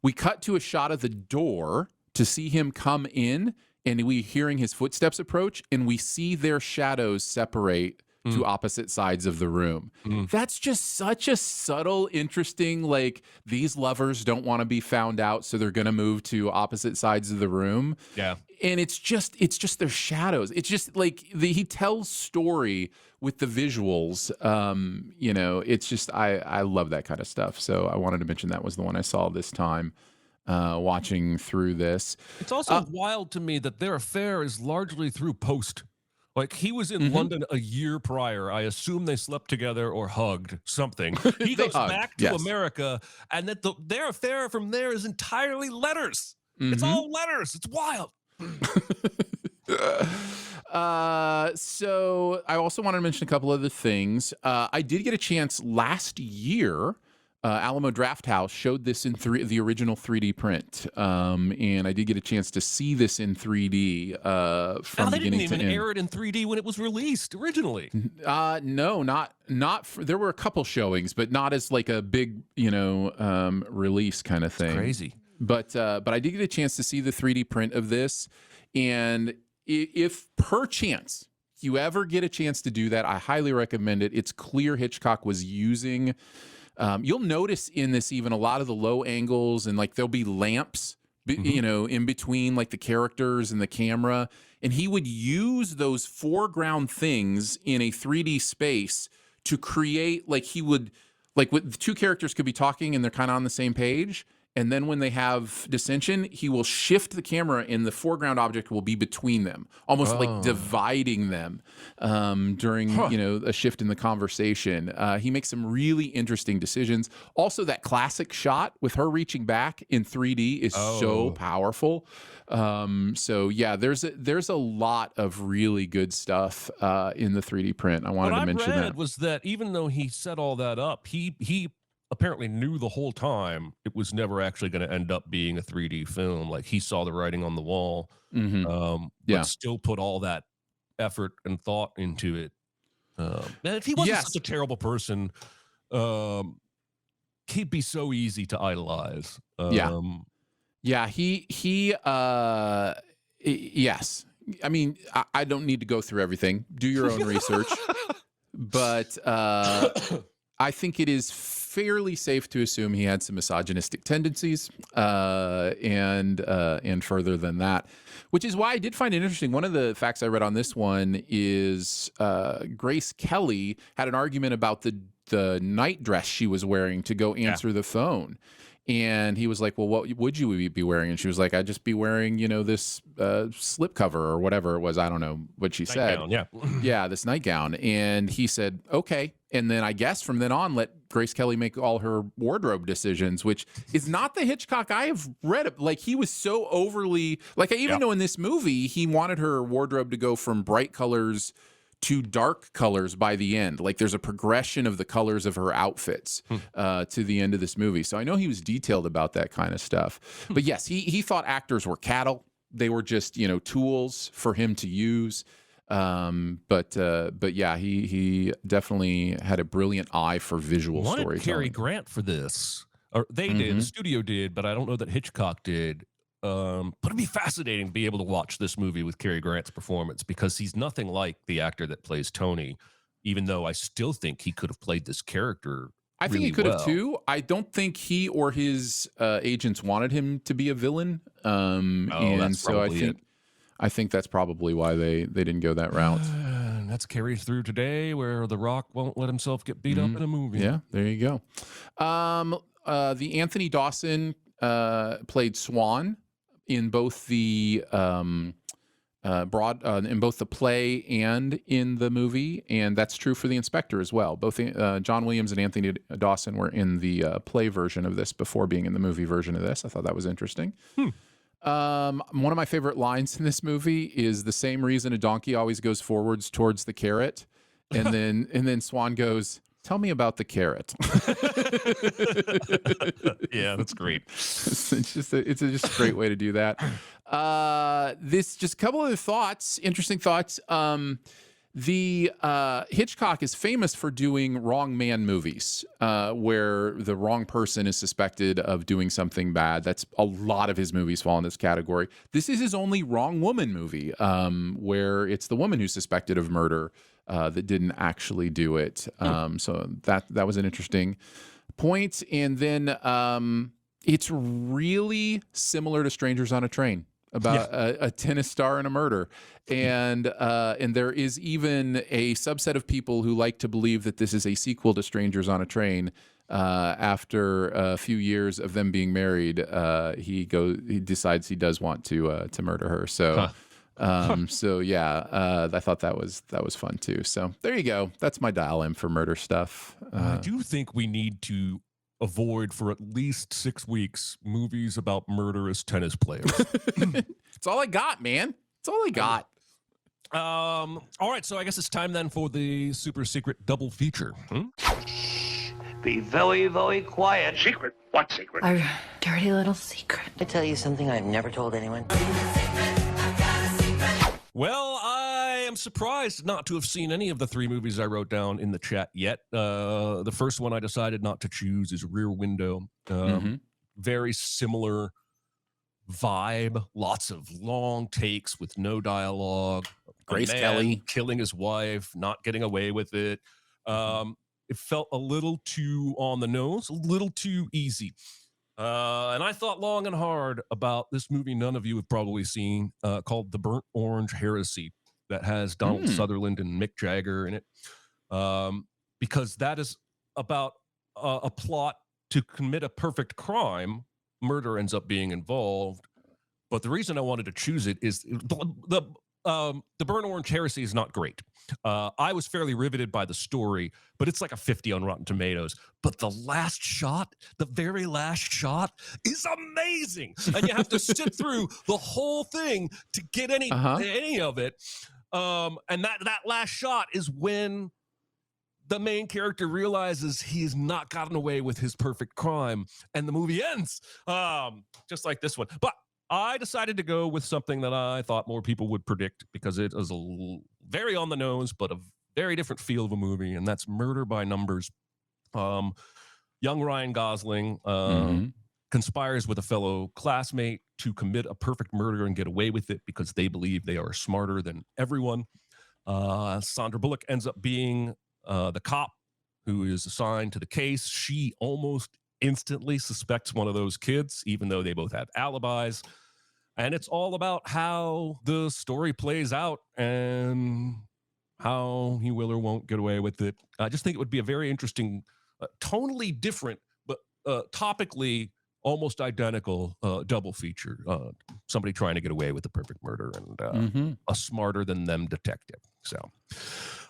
We cut to a shot of the door to see him come in, and we hearing his footsteps approach, and we see their shadows separate to opposite sides of the room. That's just such a subtle, interesting, like, these lovers don't want to be found out, so they're going to move to opposite sides of the room.
Yeah.
And it's just their shadows. It's just like he tells story with the visuals. It's just, I love that kind of stuff. So I wanted to mention that was the one I saw this time watching through this.
It's also wild to me that their affair is largely through post. Like, he was in London a year prior. I assume they slept together or hugged something. He goes back to America, and that their affair from there is entirely letters. It's all letters. It's wild.
So I also wanted to mention a couple other things. I did get a chance last year. Alamo Drafthouse showed this in the original 3D print, and I did get a chance to see this in 3D from
they
beginning
didn't
to
even
end.
air it in 3D when it was released originally.
No, not. There were a couple showings, but not as like a big, release kind of thing.
Crazy.
But I did get a chance to see the 3D print of this, and if perchance you ever get a chance to do that, I highly recommend it. It's clear Hitchcock was using. You'll notice in this even a lot of the low angles, and like there'll be lamps, in between like the characters and the camera, and he would use those foreground things in a 3D space to create the two characters could be talking and they're kind of on the same page. And then when they have dissension, he will shift the camera and the foreground object will be between them, almost like dividing them during, a shift in the conversation. He makes some really interesting decisions. Also, that classic shot with her reaching back in 3D is so powerful. There's a lot of really good stuff in the 3D print. I wanted to mention that.
What I read was that even though he set all that up, he apparently knew the whole time it was never actually going to end up being a 3D film. Like, he saw the writing on the wall, but still put all that effort and thought into it. And if he wasn't such a terrible person, he'd be so easy to idolize.
Yes. I mean, I don't need to go through everything. Do your own research. But I think it is fairly safe to assume he had some misogynistic tendencies, and further than that, which is why I did find it interesting. One of the facts I read on this one is Grace Kelly had an argument about the night dress she was wearing to go answer the phone. And he was like, well, what would you be wearing? And she was like, I'd just be wearing, this slip cover or whatever it was. I don't know what she said.
Yeah,
this nightgown. And he said, okay. And then I guess from then on, let Grace Kelly make all her wardrobe decisions, which is not the Hitchcock I have read. Like, he was so overly, like, I even know in this movie, he wanted her wardrobe to go from bright colors to dark colors by the end. Like, there's a progression of the colors of her outfits to the end of this movie. So I know he was detailed about that kind of stuff. But yes, he thought actors were cattle. They were just, tools for him to use. But yeah, he definitely had a brilliant eye for visual
Wanted
storytelling.
Cary Grant for this, or they did, the studio did, but I don't know that Hitchcock did. But it'd be fascinating to be able to watch this movie with Cary Grant's performance, because he's nothing like the actor that plays Tony, even though I still think he could have played this character.
I think he could have too. I don't think he or his agents wanted him to be a villain. And so I think that's probably why they didn't go that route.
And that's carried through today, where The Rock won't let himself get beat up in a movie.
Yeah, there you go. The Anthony Dawson played Swan in both the in both the play and in the movie, and that's true for the Inspector as well. Both John Williams and Anthony Dawson were in the play version of this before being in the movie version of this. I thought that was interesting. One of my favorite lines in this movie is the same reason a donkey always goes forwards towards the carrot, and then Swan goes, "Tell me about the carrot."
Yeah, that's great.
It's just a great way to do that. This just a couple other thoughts, interesting thoughts. The Hitchcock is famous for doing wrong man movies, where the wrong person is suspected of doing something bad. That's a lot of his movies fall in this category. This is his only wrong woman movie, where it's the woman who's suspected of murder that didn't actually do it. So that was an interesting point. And then it's really similar to Strangers on a Train, about a tennis star and a murder. And there is even a subset of people who like to believe that this is a sequel to Strangers on a Train. After a few years of them being married, he decides he does want to murder her. So. So yeah, I thought that was fun too. So there you go. That's my dial in for murder stuff.
I do think we need to avoid for at least 6 weeks movies about murderous tennis players.
It's all I got, man. It's all I got.
All right, so I guess it's time then for the super secret double feature.
Be very, very quiet. Secret? What secret?
Our dirty little secret.
I tell you something I've never told anyone.
Well, I am surprised not to have seen any of the 3 movies I wrote down in the chat yet. The first one I decided not to choose is Rear Window. Very similar vibe, lots of long takes with no dialogue.
Grace Kelly
killing his wife, not getting away with it. It felt a little too on the nose, a little too easy. And I thought long and hard about this movie none of you have probably seen, called The Burnt Orange Heresy, that has Donald Sutherland and Mick Jagger in it. Because that is about a plot to commit a perfect crime. Murder ends up being involved. But the reason I wanted to choose it is the Burnt Orange Heresy is not great. I was fairly riveted by the story, but it's like a 50 on Rotten Tomatoes. But the last shot, the very last shot, is amazing, and you have to sit through the whole thing to get any of it. And that last shot is when the main character realizes he has not gotten away with his perfect crime, and the movie ends just like this one. But I decided to go with something that I thought more people would predict, because it is very on the nose, but a very different feel of a movie, and that's Murder by Numbers. Young Ryan Gosling conspires with a fellow classmate to commit a perfect murder and get away with it because they believe they are smarter than everyone. Sandra Bullock ends up being the cop who is assigned to the case. She almost instantly suspects one of those kids, even though they both have alibis. And it's all about how the story plays out and how he will or won't get away with it. I just think it would be a very interesting, tonally different, but topically almost identical double feature. Somebody trying to get away with the perfect murder and a smarter than them detective. So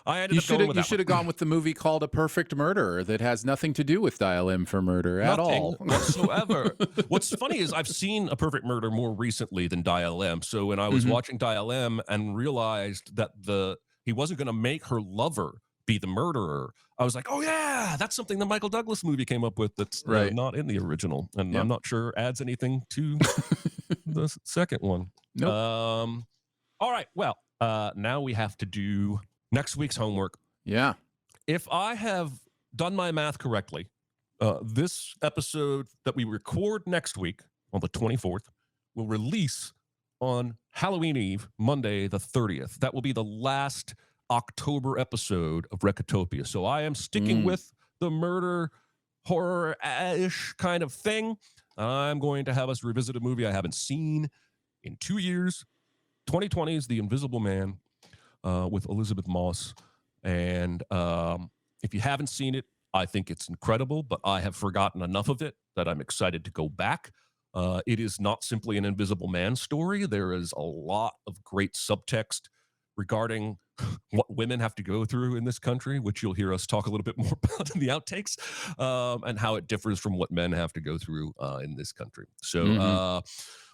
I ended up going with that.
You should have gone with the movie called A Perfect Murder that has nothing to do with Dial M for Murder at all.
Whatsoever. What's funny is I've seen A Perfect Murder more recently than Dial M. So when I was watching Dial M and realized that he wasn't going to make her lover be the murderer, I was like, oh yeah, that's something the Michael Douglas movie came up with that's not in the original. And I'm not sure adds anything to the second one.
Nope.
All right, well, Now we have to do next week's homework.
Yeah.
If I have done my math correctly, this episode that we record next week on the 24th will release on Halloween Eve, Monday the 30th. That will be the last October episode of Recotopia. So I am sticking with the murder horror-ish kind of thing. I'm going to have us revisit a movie I haven't seen in 2 years. 2020's The Invisible Man with Elizabeth Moss. And if you haven't seen it, I think it's incredible, but I have forgotten enough of it that I'm excited to go back. It is not simply an Invisible Man story. There is a lot of great subtext regarding what women have to go through in this country, which you'll hear us talk a little bit more about in the outtakes, and how it differs from what men have to go through in this country. So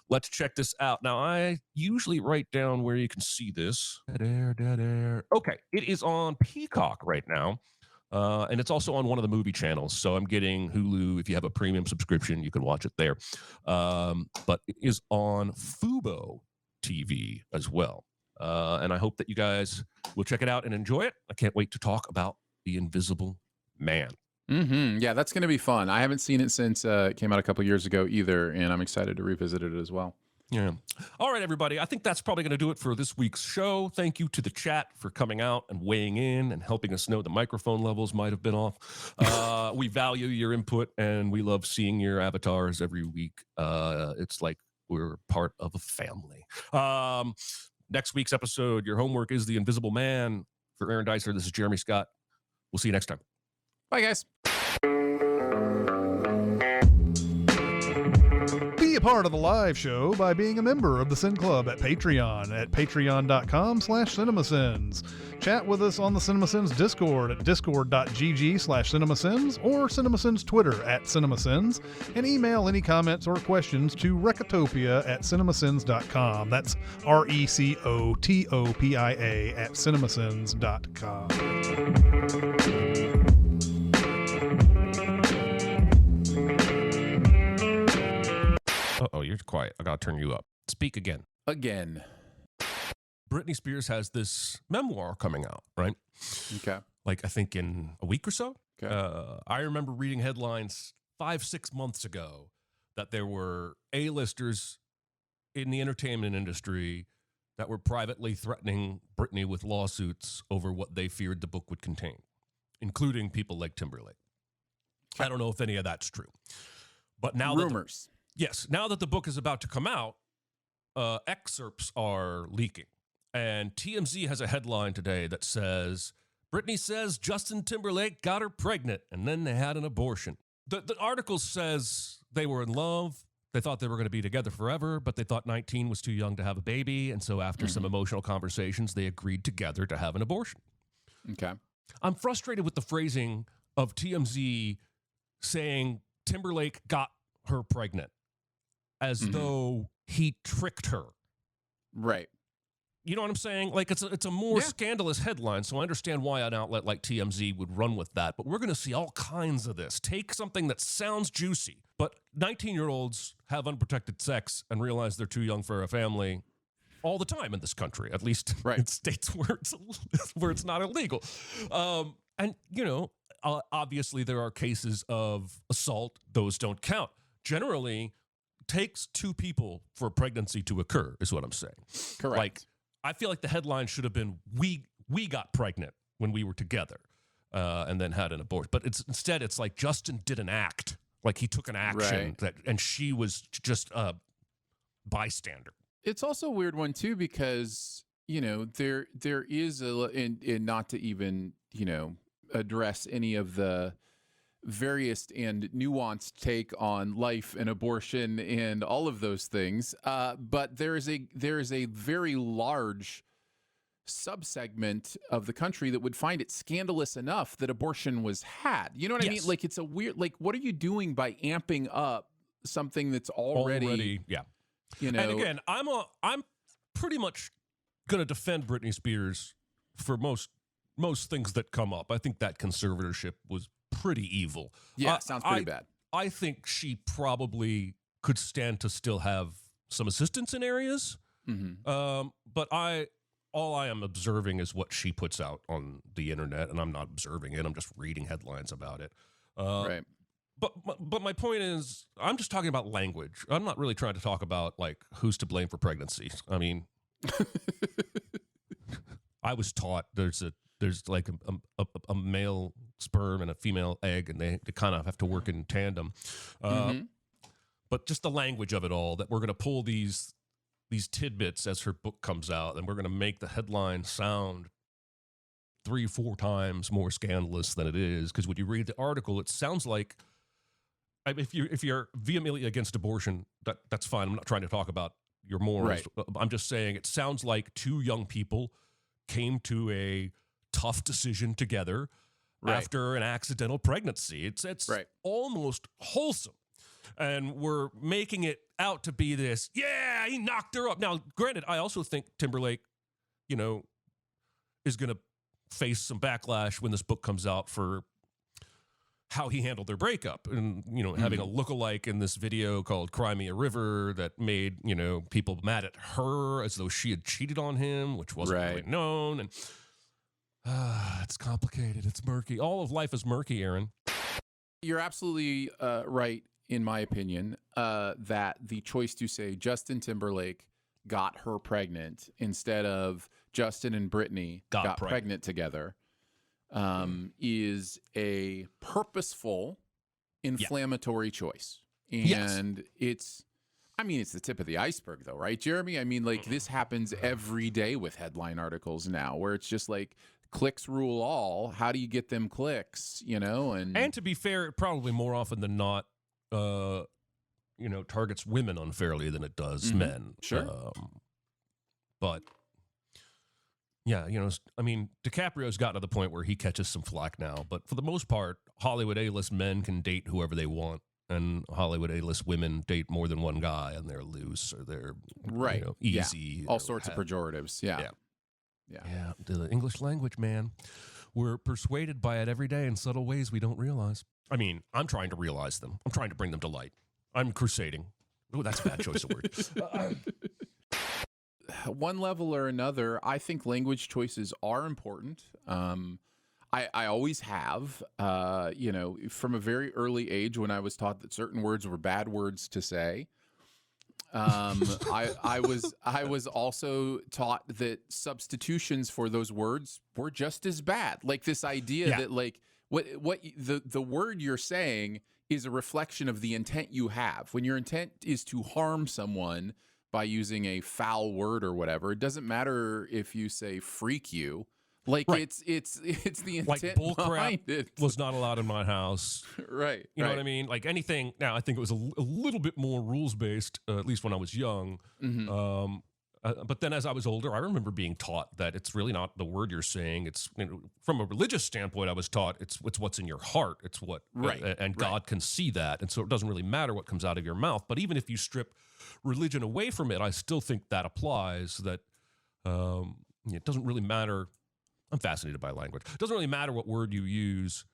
let's check this out. Now, I usually write down where you can see this. Dead air. Okay, it is on Peacock right now. And it's also on one of the movie channels. So I'm getting Hulu. If you have a premium subscription, you can watch it there. But it is on Fubo TV as well. And I hope that you guys will check it out and enjoy it. I can't wait to talk about The Invisible Man.
Yeah, that's going to be fun. I haven't seen it since it came out a couple years ago either, and I'm excited to revisit it as well.
Yeah. All right, everybody. I think that's probably going to do it for this week's show. Thank you to the chat for coming out and weighing in and helping us know the microphone levels might have been off. We value your input, and we love seeing your avatars every week. It's like we're part of a family. Next week's episode, your homework is The Invisible Man. For Aaron Dicer, this is Jeremy Scott. We'll see you next time.
Bye, guys.
Be a part of the live show by being a member of the Sin Club at Patreon at patreon.com/cinemasins. Chat with us on the Cinemasins Discord at discord.gg/cinemasins or Cinemasins Twitter at Cinemasins, and email any comments or questions to recotopia@cinemasins.com. That's RECOTOPIA at cinemasins.com.
Uh-oh, you're quiet. I gotta turn you up. Speak again.
Again.
Britney Spears has this memoir coming out, right?
Okay.
Like, I think in a week or so.
Okay.
I remember reading headlines 5-6 months ago that there were A-listers in the entertainment industry that were privately threatening Britney with lawsuits over what they feared the book would contain, including people like Timberlake. I don't know if any of that's true. But now
rumors.
Yes, now that the book is about to come out, excerpts are leaking. And TMZ has a headline today that says, Britney says Justin Timberlake got her pregnant and then they had an abortion. The article says they were in love. They thought they were going to be together forever, but they thought 19 was too young to have a baby. And so after some emotional conversations, they agreed together to have an abortion.
Okay.
I'm frustrated with the phrasing of TMZ saying Timberlake got her pregnant, as though he tricked her.
Right.
You know what I'm saying? Like, it's a more scandalous headline, so I understand why an outlet like TMZ would run with that. But we're going to see all kinds of this. Take something that sounds juicy, but 19-year-olds have unprotected sex and realize they're too young for a family all the time in this country, at least in states where it's not illegal. And, you know, obviously there are cases of assault. Those don't count. Generally, takes two people for a pregnancy to occur, is what I'm saying.
Correct.
Like, I feel like the headline should have been, we got pregnant when we were together and then had an abortion. But instead, it's like Justin did an act. Like, he took an action, and she was just a bystander.
It's also a weird one, too, because, you know, there is and not to even, you know, address any of the various and nuanced take on life and abortion and all of those things, but there is a very large subsegment of the country that would find it scandalous enough that abortion was had. You know what I mean? Like, it's a weird, like, what are you doing by amping up something that's already you know?
And again, I'm pretty much gonna defend Britney Spears for most things that come up. I think that conservatorship was pretty evil.
Yeah, sounds pretty bad.
I think she probably could stand to still have some assistance in areas. But I all I am observing is what she puts out on the internet, and I'm not observing it. I'm just reading headlines about it.
Right.
But my point is, I'm just talking about language. I'm not really trying to talk about like who's to blame for pregnancy. I mean, I was taught there's like a male sperm and a female egg, and they kind of have to work in tandem. But just the language of it all, that we're going to pull these tidbits as her book comes out, and we're going to make the headline sound 3-4 times more scandalous than it is. Because when you read the article, it sounds like, if you're vehemently against abortion, that's fine. I'm not trying to talk about your morals.
Right.
I'm just saying it sounds like two young people came to a tough decision together after an accidental pregnancy. It's almost wholesome. And we're making it out to be this, yeah, he knocked her up. Now, granted, I also think Timberlake, is going to face some backlash when this book comes out for how he handled their breakup. And, having a lookalike in this video called Cry Me a River that made, people mad at her as though she had cheated on him, which wasn't really known. And it's complicated. It's murky. All of life is murky, Aaron.
You're absolutely right, in my opinion, that the choice to say Justin Timberlake got her pregnant instead of Justin and Britney got pregnant together is a purposeful, inflammatory choice. And it's the tip of the iceberg, though, right, Jeremy? I mean, like, this happens every day with headline articles now, where it's just like, clicks rule all. How do you get them clicks, And
to be fair, probably more often than not, targets women unfairly than it does men.
Sure.
But yeah, DiCaprio's gotten to the point where he catches some flack now. But for the most part, Hollywood A-list men can date whoever they want, and Hollywood A-list women date more than one guy, and they're loose or they're easy.
All sorts of pejoratives. Yeah.
The English language, man. We're persuaded by it every day in subtle ways we don't realize. I mean, I'm trying to realize them. I'm trying to bring them to light. I'm crusading. Oh, that's a bad choice of word.
One level or another, I think language choices are important. I always have, from a very early age when I was taught that certain words were bad words to say. I was also taught that substitutions for those words were just as bad. Like this idea that like what the word you're saying is a reflection of the intent you have. When your intent is to harm someone by using a foul word or whatever, it doesn't matter if you say freak you. Like it's the intent
like bull
behind
crap
it.
Was not allowed in my house.
Right.
You know what I mean? Like anything. Now I think it was a little bit more rules based, at least when I was young. But then as I was older, I remember being taught that it's really not the word you're saying. It's from a religious standpoint, I was taught it's what's in your heart. It's what and God can see that, and so it doesn't really matter what comes out of your mouth. But even if you strip religion away from it, I still think that applies. That it doesn't really matter. I'm fascinated by language. It doesn't really matter what word you use.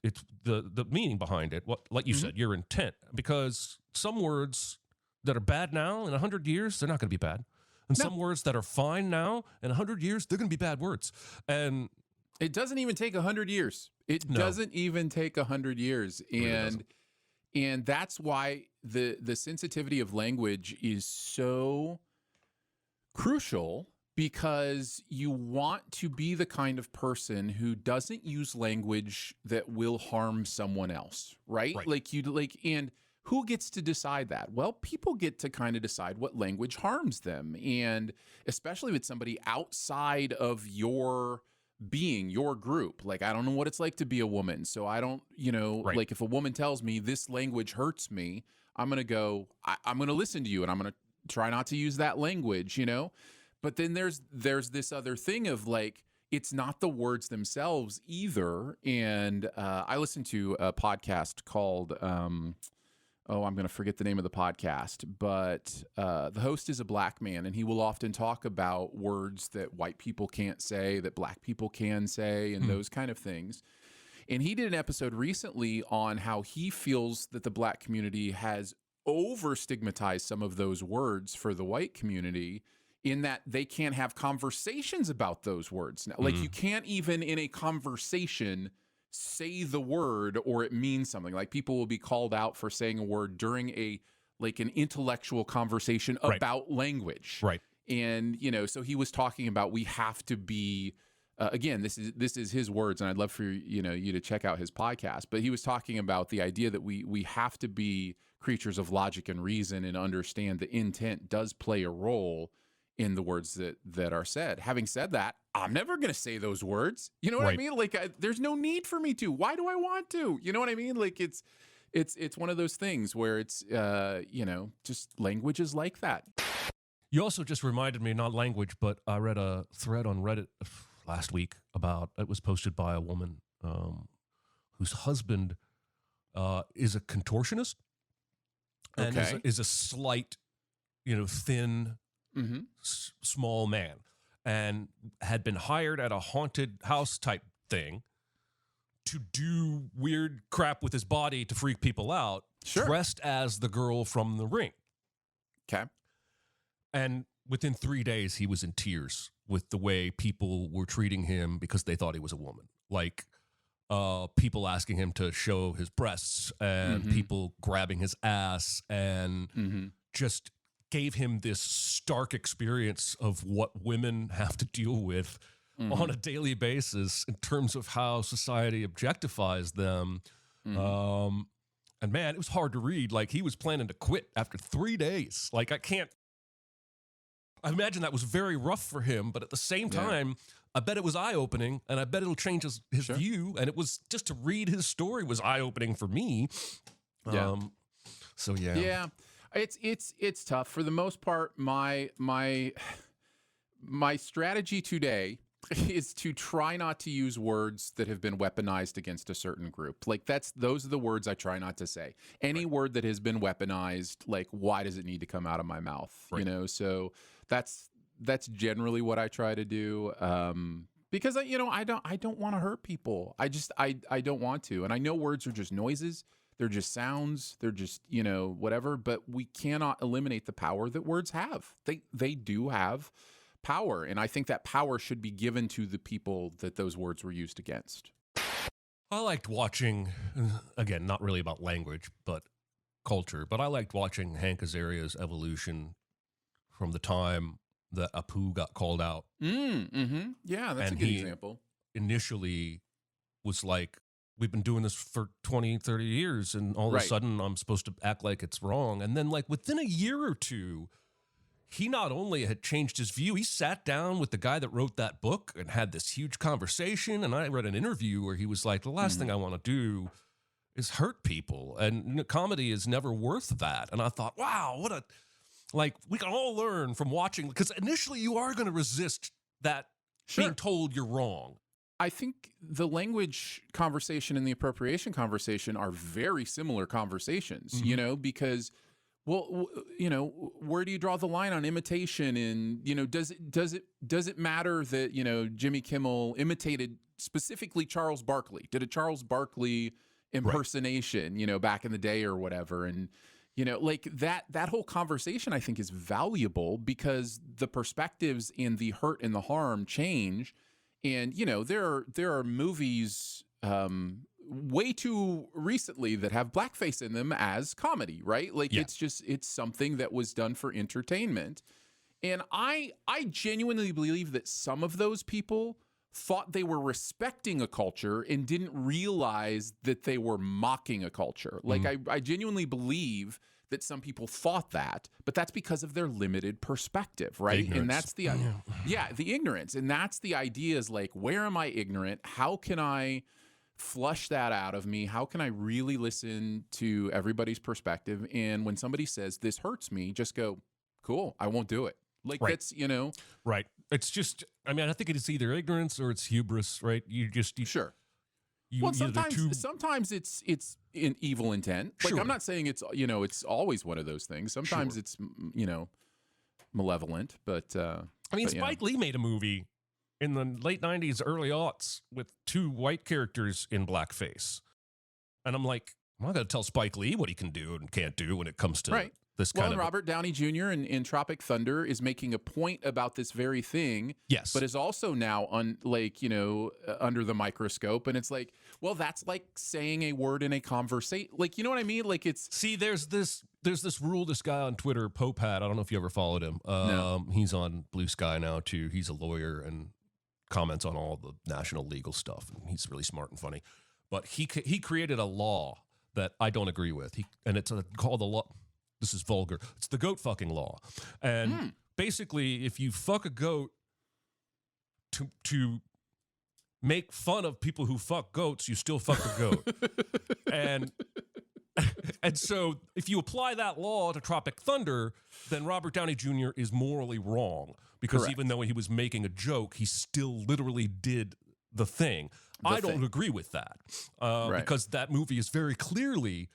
It's the meaning behind it. What, like you said, your intent. Because some words that are bad now in 100 years, they're not going to be bad. And some words that are fine now in 100 years, they're going to be bad words. And
it doesn't even take 100 years. It doesn't even take 100 years. And that's why the sensitivity of language is so crucial, because you want to be the kind of person who doesn't use language that will harm someone else, right? And who gets to decide that? Well, people get to kind of decide what language harms them. And especially with somebody outside of your being, your group. Like, I don't know what it's like to be a woman. So I don't, like if a woman tells me this language hurts me, I'm going to go, I'm going to listen to you, and I'm going to try not to use that language, But then there's this other thing of like, it's not the words themselves either. And I listened to a podcast called, I'm going to forget the name of the podcast, but the host is a black man, and he will often talk about words that white people can't say, that black people can say, and those kind of things. And he did an episode recently on how he feels that the black community has over-stigmatized some of those words for the white community, in that they can't have conversations about those words. Now, like you can't even in a conversation say the word or it means something. Like people will be called out for saying a word during an intellectual conversation about language.
Right.
And, so he was talking about we have to be, again, this is his words, and I'd love for you to check out his podcast. But he was talking about the idea that we have to be creatures of logic and reason and understand the intent does play a role in the words that are said. Having said that, I'm never going to say those words. You know what I mean? Like, there's no need for me to. Why do I want to? You know what I mean? Like, it's one of those things where it's, just language is like that.
You also just reminded me, not language, but I read a thread on Reddit last week about, it was posted by a woman whose husband is a contortionist and is a slight, thin, small man, and had been hired at a haunted house type thing to do weird crap with his body to freak people out, dressed as the girl from The Ring.
Okay.
And within 3 days, he was in tears with the way people were treating him because they thought he was a woman. Like people asking him to show his breasts and people grabbing his ass and just gave him this stark experience of what women have to deal with on a daily basis in terms of how society objectifies them. And man, it was hard to read. Like, he was planning to quit after 3 days. Like, I imagine that was very rough for him, but at the same time, I bet it was eye-opening, and I bet it'll change his view. And it was just to read his story was eye-opening for me. So yeah.
Yeah. It's tough. For the most part, my strategy today is to try not to use words that have been weaponized against a certain group. Like those are the words I try not to say. Any word that has been weaponized, like, why does it need to come out of my mouth? So that's generally what I try to do. Because I don't want to hurt people. I don't want to. And I know words are just noises. They're just sounds. They're just, whatever. But we cannot eliminate the power that words have. They do have power. And I think that power should be given to the people that those words were used against.
I liked watching, again, not really about language, but culture, but I liked watching Hank Azaria's evolution from the time that Apu got called out.
Yeah, that's a good example.
Initially was like, we've been doing this for 20, 30 years, and all of a sudden I'm supposed to act like it's wrong. And then, like, within a year or two, he not only had changed his view, he sat down with the guy that wrote that book and had this huge conversation. And I read an interview where he was like, the last thing I want to do is hurt people. And comedy is never worth that. And I thought, wow, we can all learn from watching, because initially you are going to resist that being told you're wrong.
I think the language conversation and the appropriation conversation are very similar conversations, because, well, where do you draw the line on imitation? And, does it matter that, Jimmy Kimmel imitated specifically Charles Barkley? Did a Charles Barkley impersonation, back in the day or whatever? And, like that whole conversation, I think, is valuable because the perspectives and the hurt and the harm change. And, there are movies way too recently that have blackface in them as comedy, right? Like, it's something that was done for entertainment. And I genuinely believe that some of those people thought they were respecting a culture and didn't realize that they were mocking a culture. Like, I genuinely believe that some people thought that, but that's because of their limited perspective, right?
Ignorance.
And that's the the ignorance. And that's the idea, is like, where am I ignorant? How can I flush that out of me? How can I really listen to everybody's perspective? And when somebody says this hurts me, just go, cool, I won't do it. Like, that's,
Right. It's just, I think it's either ignorance or it's hubris, right?
Sure.
Well,
sometimes it's in evil intent. Like, I'm not saying it's, it's always one of those things. Sometimes it's, malevolent, but
Spike Lee made a movie in the late 90s, early aughts with two white characters in blackface. And I'm like, I'm not going to tell Spike Lee what he can do and can't do when it comes to this
Well,
kind
and
of
Robert Downey Jr. in Tropic Thunder is making a point about this very thing.
Yes.
But is also now under the microscope. And it's like, well, that's like saying a word in a conversation. Like, you know what I mean? Like it's...
See, there's this rule, this guy on Twitter, Popat, I don't know if you ever followed him.
No.
He's on Blue Sky now too. He's a lawyer and comments on all the national legal stuff. And he's really smart and funny. But he created a law that I don't agree with. It's called the law... This is vulgar. It's the goat fucking law. And basically, if you fuck a goat to make fun of people who fuck goats, you still fuck a goat. And so if you apply that law to Tropic Thunder, then Robert Downey Jr. is morally wrong. Because
Correct.
even though he was making a joke, he still literally did the thing. I don't agree with that. Because that movie is very clearly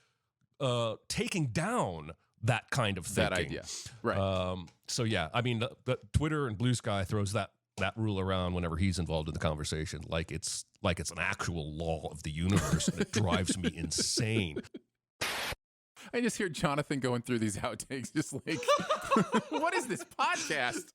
taking down that kind of thinking.
That idea. Right.
So yeah, I mean, the Twitter and Blue Sky throws that rule around whenever he's involved in the conversation, like it's an actual law of the universe, and it drives me insane.
I just hear Jonathan going through these outtakes, just like, what is this podcast?